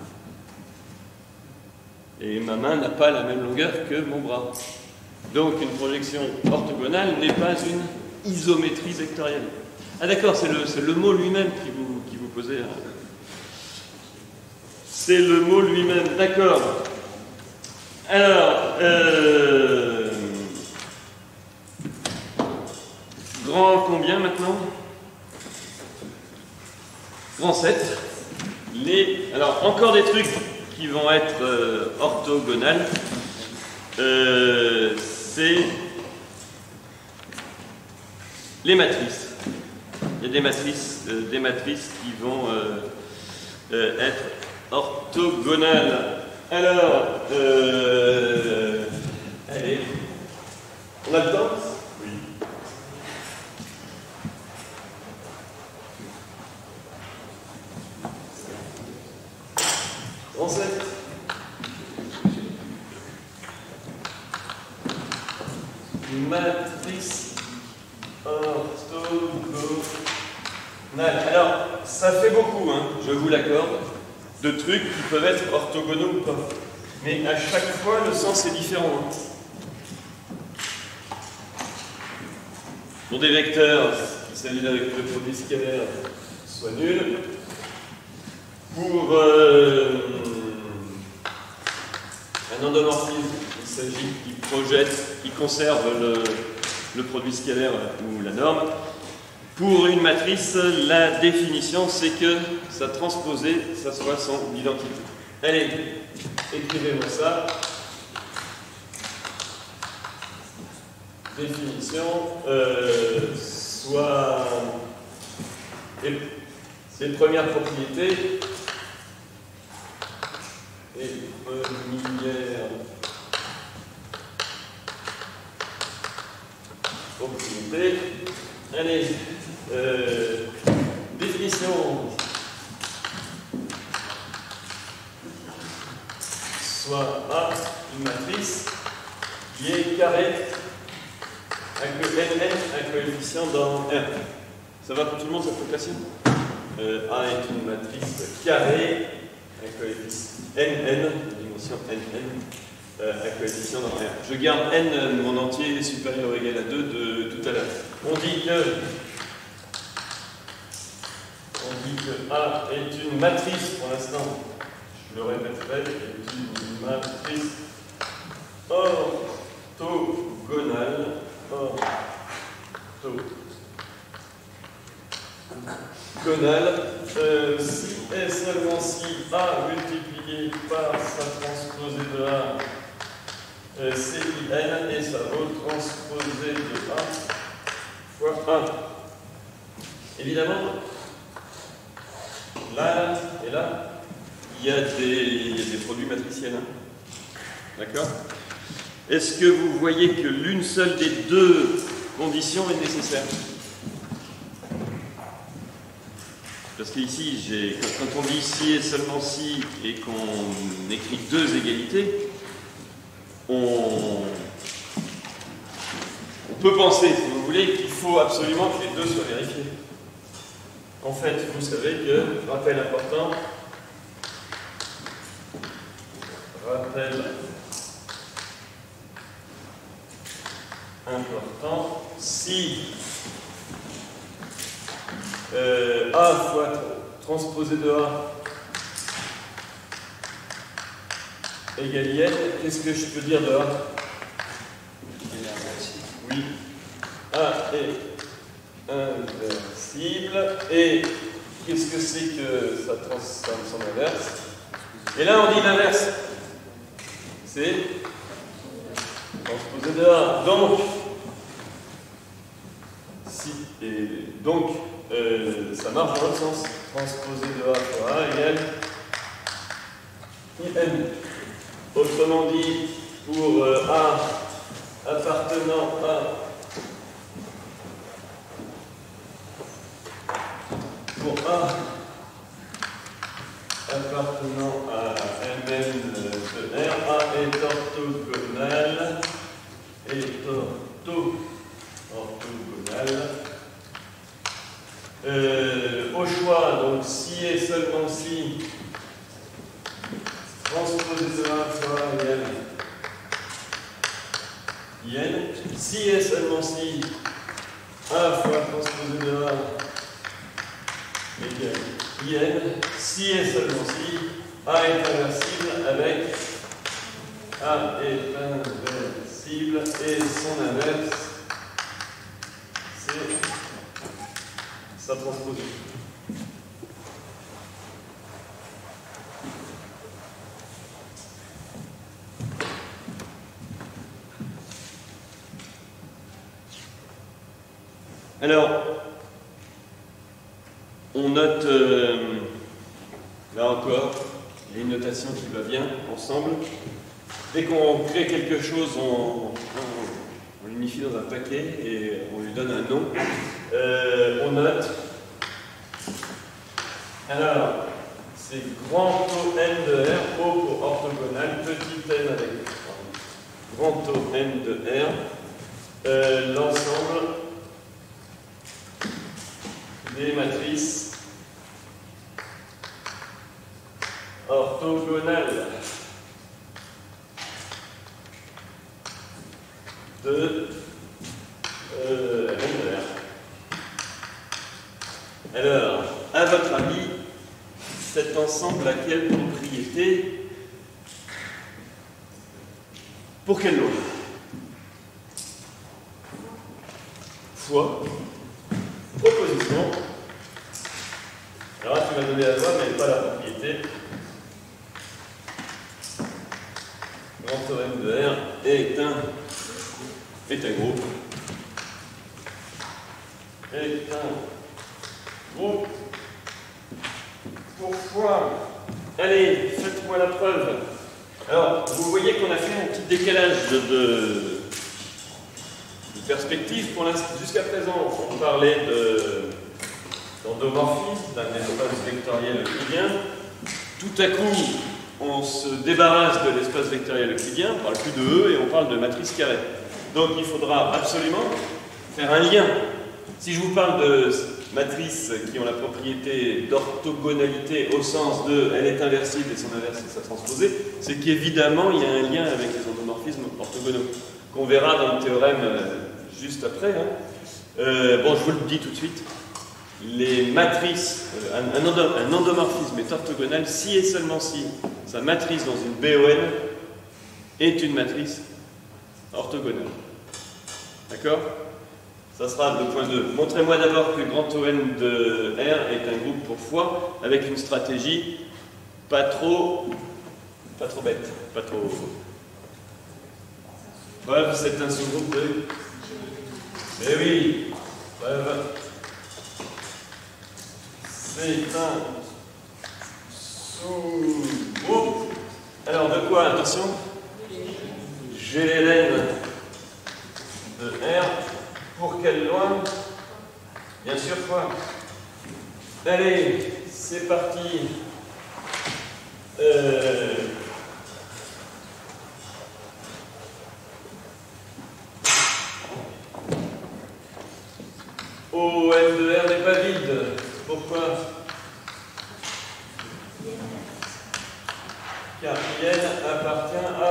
Et ma main n'a pas la même longueur que mon bras. Donc une projection orthogonale n'est pas une isométrie vectorielle. Ah d'accord, c'est le mot lui-même qui vous posait. C'est le mot lui-même, d'accord. Alors, grand combien maintenant? Grand 7. Alors, encore des trucs qui vont être orthogonales. C'est les matrices. Il y a des matrices qui vont être orthogonales. Alors, allez, on a le temps? Oui. En 7. Matrice orthogonale. Alors, ça fait beaucoup, hein, je vous l'accorde, de trucs qui peuvent être orthogonaux ou pas. Mais à chaque fois, le sens est différent. Hein. Pour des vecteurs, il s'agit d'un vecteur de produit scalaire soit nul. Pour un endomorphisme, il s'agit qu'il projette, qu'il conserve le produit scalaire ou la norme. Pour une matrice, la définition, c'est que sa transposée, ça soit son identité. Allez, écrivez-moi ça. Définition, soit... C'est une première propriété. Et première propriété. Allez, définition. Soit A, une matrice qui est carrée avec le NN, un coefficient dans R. Ça va pour tout le monde, cette notation? A est une matrice carrée, un coefficient NN, une dimension NN, un coefficient dans R. Je garde N, mon entier, supérieur ou égal à 2 de tout à l'heure. On dit que A est une matrice pour l'instant. Je le répéterai, est une matrice orthogonale. Orthogonale. Si et seulement si A multiplié par sa transposée de A, CIN et sa retransposée de A fois 1. Évidemment, là et là, il y a des produits matriciels. Hein. D'accord? Est-ce que vous voyez que l'une seule des deux conditions est nécessaire? Parce qu'ici, quand on dit si et seulement si et qu'on écrit deux égalités, on peut penser, si vous voulez, qu'il faut absolument que les deux soient vérifiés. En fait, vous savez que, rappel important, si A fois transposé de A égale IN, qu'est-ce que je peux dire de A? Oui. A est inversible. Et qu'est-ce que c'est que ça transforme son inverse? Et là, on dit l'inverse. C'est transposé de A. Donc, ça marche dans l'autre sens. Transposé de A fois A égale IN. Autrement dit, pour A appartenant à appartenant à Mn de R, A est orthogonal. Au choix, donc si et seulement si transposé de A fois égale IN, si et seulement si A fois transposé de A égale IN, si et seulement si A est inversible avec A est inversible et son inverse c'est sa transposition. Alors, on note, là encore, il y a une notation qui va bien ensemble. Dès qu'on crée quelque chose, on l'unifie dans un paquet et on lui donne un nom. On note. Alors, c'est grand O n de R, O pour orthogonal, petit n avec grand O n de R, l'ensemble des matrices orthogonales de n de R. Alors, à votre avis, cet ensemble a quelle propriété? Pour quelle loi? Fois proposition. Alors là, tu m'as donné la loi, mais pas la propriété. Grand O n de R est un groupe. Est un groupe. Pourquoi? Allez, faites-moi la preuve. Alors, vous voyez qu'on a fait un petit décalage de perspective. Jusqu'à présent, on parlait d'endomorphisme, d'un espace vectoriel euclidien. Tout à coup, on se débarrasse de l'espace vectoriel euclidien, on ne parle plus de E et on parle de matrice carrée. Donc il faudra absolument faire un lien. Si je vous parle de matrices qui ont la propriété d'orthogonalité au sens de elle est inversible et son inverse c'est sa transposée, c'est qu'évidemment il y a un lien avec les endomorphismes orthogonaux, qu'on verra dans le théorème juste après. Bon, je vous le dis tout de suite. Les matrices, un endomorphisme est orthogonal si et seulement si sa matrice dans une BON est une matrice orthogonale. D'accord? Ça sera le point 2. Montrez-moi d'abord que grand ON de R est un groupe pour fois avec une stratégie pas trop bête, pas trop. Preuve, c'est un sous-groupe de. Eh oui, preuve. C'est un sous-groupe. Alors de quoi? Attention. GLN de R. Pour quelle loi? Bien sûr quoi? Allez, c'est parti. O n de R n'est pas vide. Pourquoi? Car IN appartient à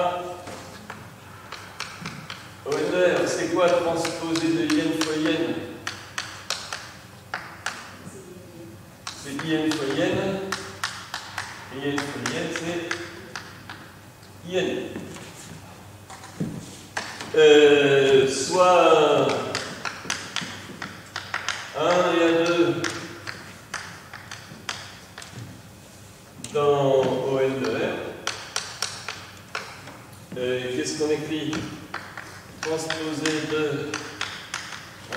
O n de R. C'est quoi transposer de IN fois IN? C'est IN fois IN. Et IN fois IN, c'est IN. Soit 1 et A2 dans O n de R. Qu'est-ce qu'on écrit? Transposer de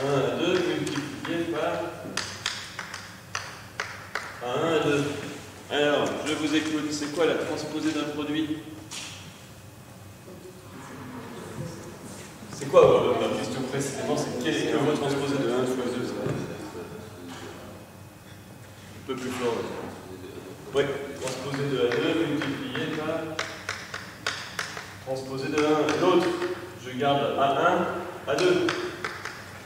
1 à 2 multiplié par 1 à 2. Alors, je vous écoute. C'est quoi la transposée d'un produit? C'est quoi la question précisément? C'est qu'est-ce que vous transposez de 1 fois 2? Un peu plus fort. Oui, transposer de 1 à 2 multiplié par transposer de 1 à l'autre. Je garde A1, A2.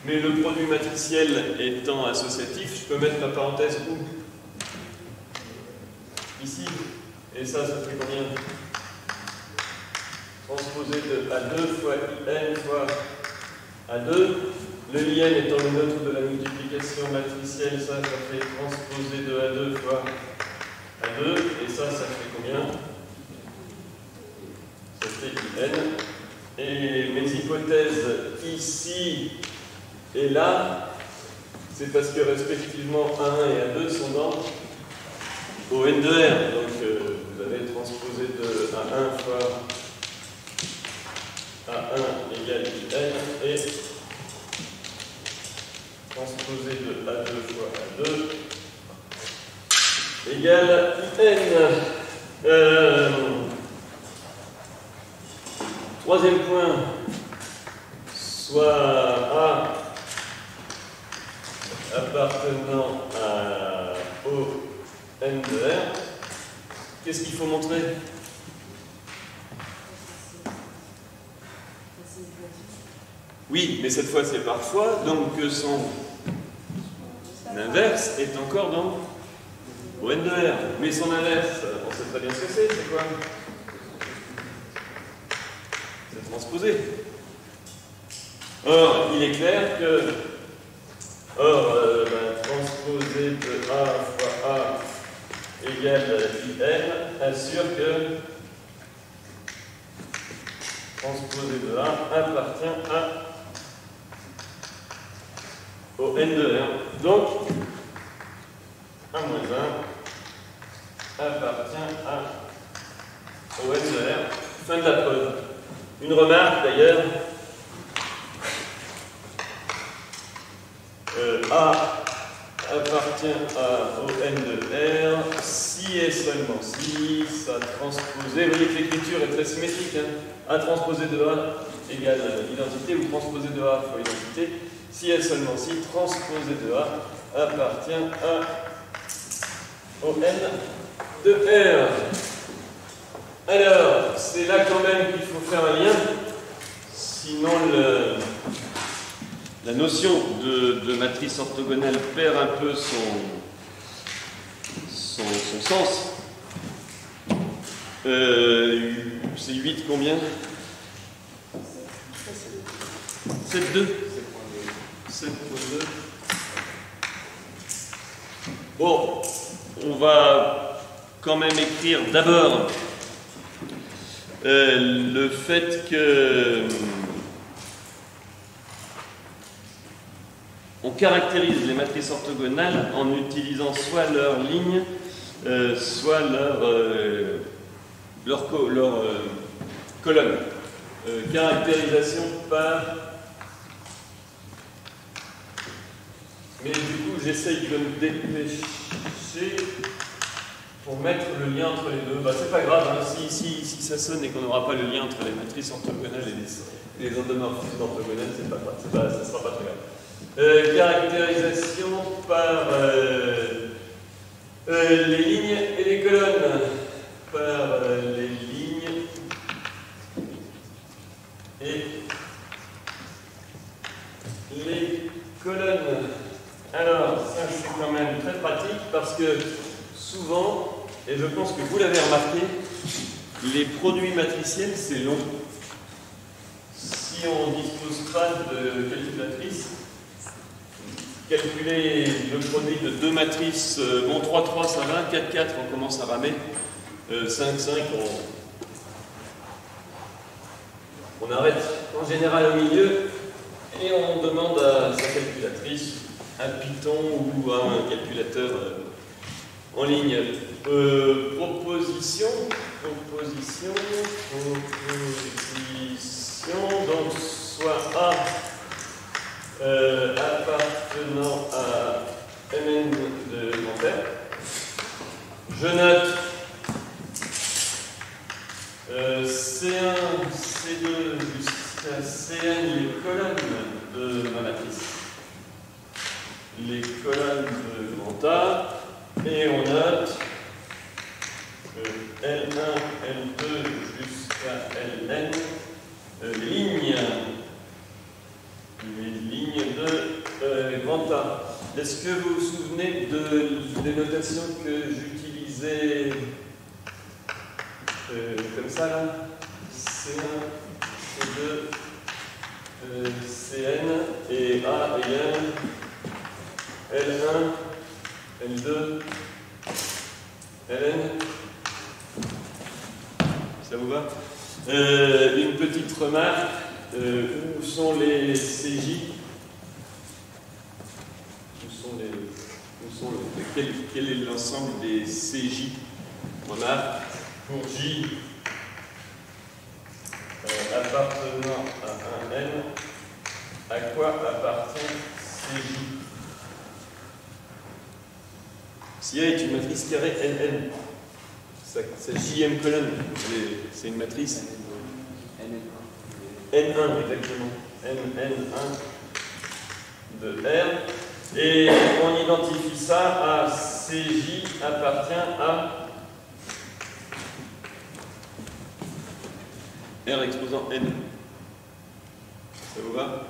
Mais le produit matriciel étant associatif, je peux mettre la parenthèse où? Ici. Et ça fait combien? Transposer de A2 fois IN fois A2. Le IN étant le neutre de la multiplication matricielle, ça fait transposer de A2 fois A2. Et ça fait combien? Ça fait IN. Et mes hypothèses ici et là, c'est parce que respectivement A1 et A2 sont dans O n de R. Donc vous avez transposé de A1 fois A1 égale IN et transposé de A2 fois A2 égale IN. Troisième point, soit A appartenant à O N de R. Qu'est-ce qu'il faut montrer? Oui, mais cette fois c'est par choix, donc que son inverse est encore dans O N de R. Mais son inverse, on sait très bien ce que c'est quoi? C'est transposé. Or, il est clair que transposé de A fois A égale IN assure que transposé de A appartient à au N de R. Donc, 1 moins 1 appartient au N de R. Fin de la preuve. Une remarque d'ailleurs. A appartient au N de R si et seulement si ça transposé. Vous voyez que l'écriture est très symétrique. A transposé de A égale identité ou transposé de A fois identité. Si et seulement si transposé de A appartient au N de R. Alors, c'est là quand même qu'il faut faire un lien. Sinon, la notion de matrice orthogonale perd un peu son sens. C'est 8 combien? 7,2. 7,2. Bon, on va quand même écrire d'abord le fait que on caractérise les matrices orthogonales en utilisant soit leur ligne, soit leur colonne. Caractérisation par... Mais du coup, j'essaye de me dépêcher pour mettre le lien entre les deux. C'est pas grave, hein. Si ça sonne et qu'on n'aura pas le lien entre les matrices orthogonales et les endomorphismes orthogonales, c'est pas grave, ça sera pas très grave. Caractérisation par les lignes et les colonnes. Par les lignes et les colonnes. Alors, ça c'est quand même très pratique parce que souvent, et je pense que vous l'avez remarqué, les produits matriciels c'est long. Si on ne dispose pas de calculatrice, calculer le produit de deux matrices, bon 3, 3 ça va, 4, 4 on commence à ramer, 5, 5 on arrête en général au milieu et on demande à sa calculatrice un Python ou un calculateur en ligne. Proposition, donc soit A appartenant à Mn de grand R. Je note C1, C2 jusqu'à Cn les colonnes de ma matrice. Les colonnes de grand A. Et on note L1, L2 jusqu'à Ln les lignes de grand A. Est-ce que vous vous souvenez des notations que j'utilisais comme ça là? C1, C2, Cn et A et N, L1, L2, Ln. Ça vous va? Une petite remarque, où sont les CJ? Quel est l'ensemble des CJ? Remarque, pour J appartenant à un N, à quoi appartient CJ? Si A est une matrice carrée NN, sa JM colonne, c'est une matrice N1, exactement. N1 de R. Et on identifie ça à CJ appartient à R exposant N. Ça vous va?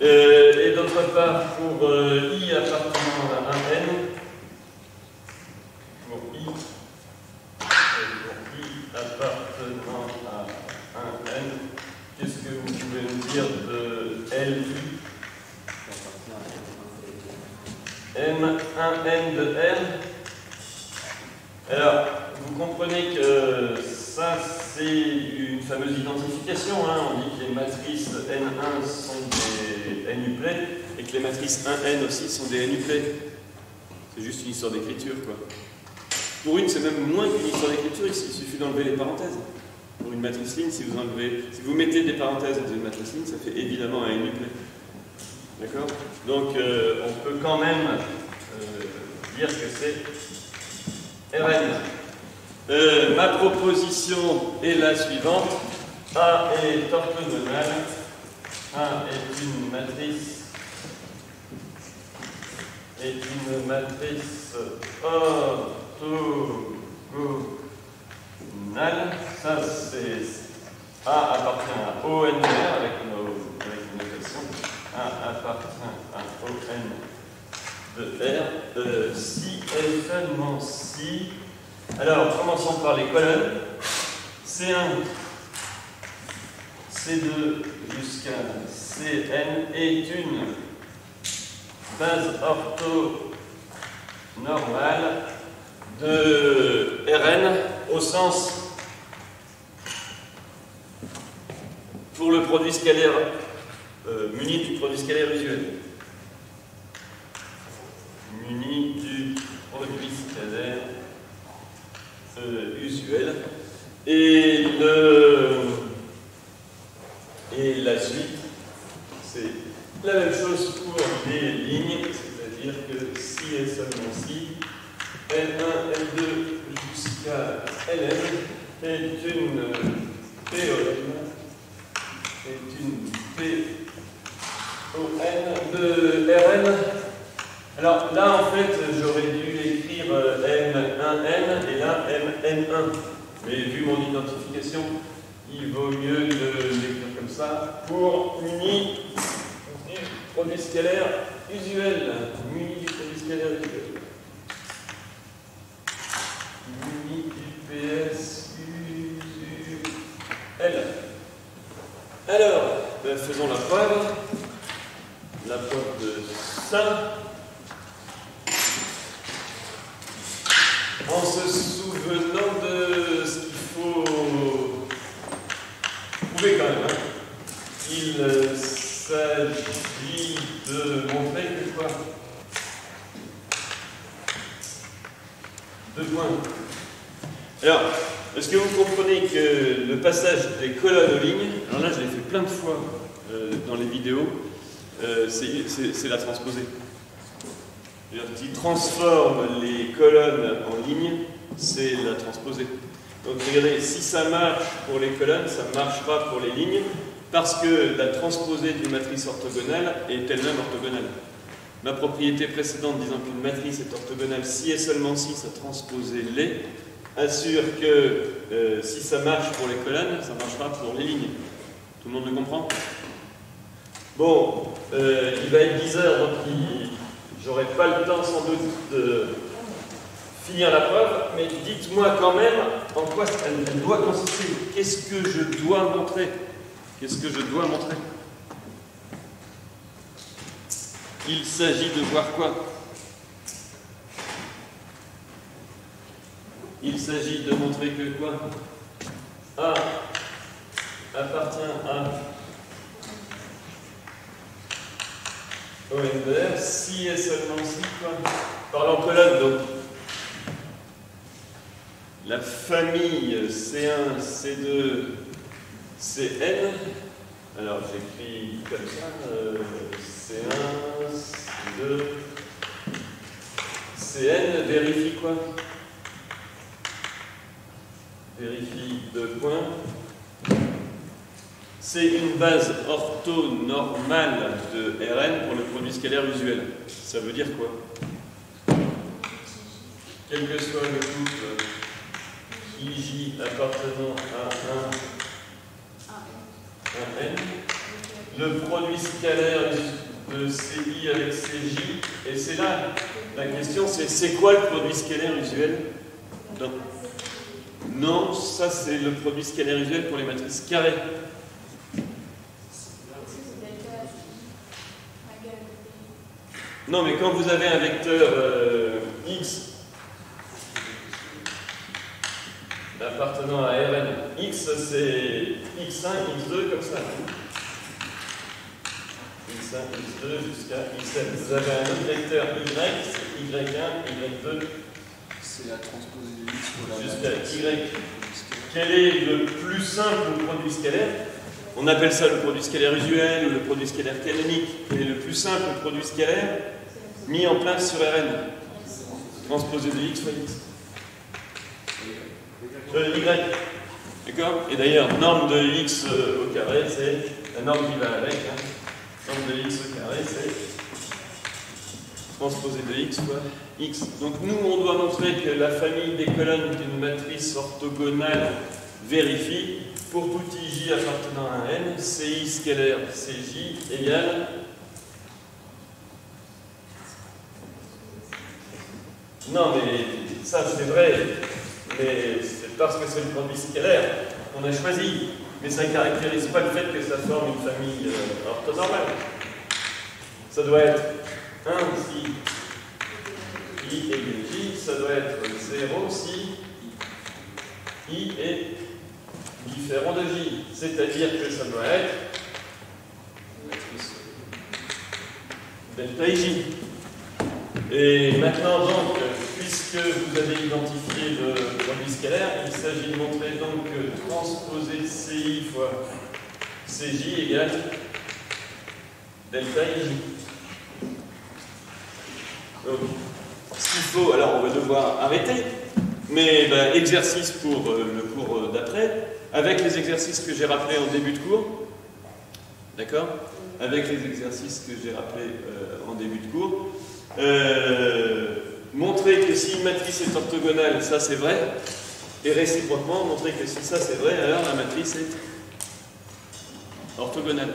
Et d'autre part, pour I appartenant à un N, pour I appartenant à un N, qu'est-ce que vous pouvez nous dire de LI? M1N de R. Alors, vous comprenez que ça, c'est une fameuse identification. Hein. On dit que les matrices N1 sont des N-uplets et que les matrices 1N aussi sont des N-uplets. C'est juste une histoire d'écriture, quoi. Pour une, c'est même moins qu'une histoire d'écriture, il suffit d'enlever les parenthèses. Pour une matrice ligne, si vous mettez des parenthèses dans une matrice ligne, ça fait évidemment un N-uplet. D'accord? Donc, on peut quand même dire que c'est Rn. Ma proposition est la suivante. A est orthogonale. A est une matrice orthogonale. Ça, c'est A appartient à ONR avec une notation. A appartient à ON de R. Si et seulement si. Alors, commençons par les colonnes. C1, C2 jusqu'à Cn est une base orthonormale de Rn au sens pour le produit scalaire muni du produit scalaire usuel. Muni du produit scalaire usuel. Et la suite, c'est la même chose pour les lignes, c'est-à-dire que si et seulement si, N1, N2 jusqu'à Ln est une PON de Rn. Alors là, en fait, j'aurais dû écrire M1N et là MN1. Mais vu mon identification, il vaut mieux l'écrire comme ça pour muni du produit scalaire usuel. Muni du produit scalaire usuel. Muni du PS usuel. Alors, faisons la preuve. La preuve de ça. En se souvenant de ce qu'il faut prouver quand même. Hein. Il s'agit de montrer que quoi? 2 points. Alors, est-ce que vous comprenez que le passage des colonnes aux lignes, alors là je l'ai fait plein de fois dans les vidéos, c'est la transposée. Qui transforme les colonnes en lignes, c'est la transposée. Donc regardez, si ça marche pour les colonnes, ça marchera pour les lignes, parce que la transposée d'une matrice orthogonale est elle-même orthogonale. Ma propriété précédente disant qu'une matrice est orthogonale si et seulement si sa transposée l'est, assure que si ça marche pour les colonnes, ça marchera pour les lignes. Tout le monde le comprend? Bon, il va être 10 heures, donc j'aurai pas le temps sans doute de finir la preuve, mais dites-moi quand même en quoi elle doit consister. Qu'est-ce que je dois montrer? Qu'est-ce que je dois montrer? Il s'agit de voir quoi? Il s'agit de montrer que quoi? A appartient à ONR, si et seulement si, quoi. Parlant colonne, donc. La famille C1, C2, Cn. Alors j'écris comme ça, C1, C2, Cn vérifie quoi? Vérifie deux points. C'est une base orthonormale de Rn pour le produit scalaire usuel. Ça veut dire quoi? Quel que soit le couple IJ appartenant à un N, le produit scalaire de CI avec CJ, et c'est là la question, c'est quoi le produit scalaire usuel? Non, ça c'est le produit scalaire usuel pour les matrices carrées. Non, mais quand vous avez un vecteur x appartenant à Rn, x c'est x1, x2 comme ça. x1, x2 jusqu'à xn. Vous avez un autre vecteur y, c'est y1, y2. C'est la transposée de x Jusqu'à y. Quel est le plus simple produit scalaire? On appelle ça le produit scalaire usuel ou le produit scalaire canonique. Quel est le plus simple produit scalaire mis en place sur Rn? Transposé de x fois x. Y. D'accord? Et d'ailleurs, norme de x au carré, c'est la norme qui va avec. Norme de x au carré, c'est transposé de x fois x. Donc nous, on doit montrer que la famille des colonnes d'une matrice orthogonale vérifie pour tout IJ appartenant à N, CI scalaire CJ égale non, mais ça c'est vrai, mais c'est parce que c'est le produit scalaire qu'on a choisi, mais ça ne caractérise pas le fait que ça forme une famille orthonormale. Ça doit être 1 si I égale J, ça doit être 0 si I est différent de J, c'est-à-dire que ça doit être delta IJ. Et maintenant donc, puisque vous avez identifié le produit scalaire, il s'agit de montrer donc que transposer CI fois CJ égale delta IJ. Donc, ce qu'il faut, alors on va devoir arrêter, mais exercice pour le cours d'après, avec les exercices que j'ai rappelés en début de cours, d'accord? Avec les exercices que j'ai rappelés en début de cours, montrer que si une matrice est orthogonale, ça c'est vrai, et réciproquement, montrer que si ça c'est vrai, alors la matrice est orthogonale.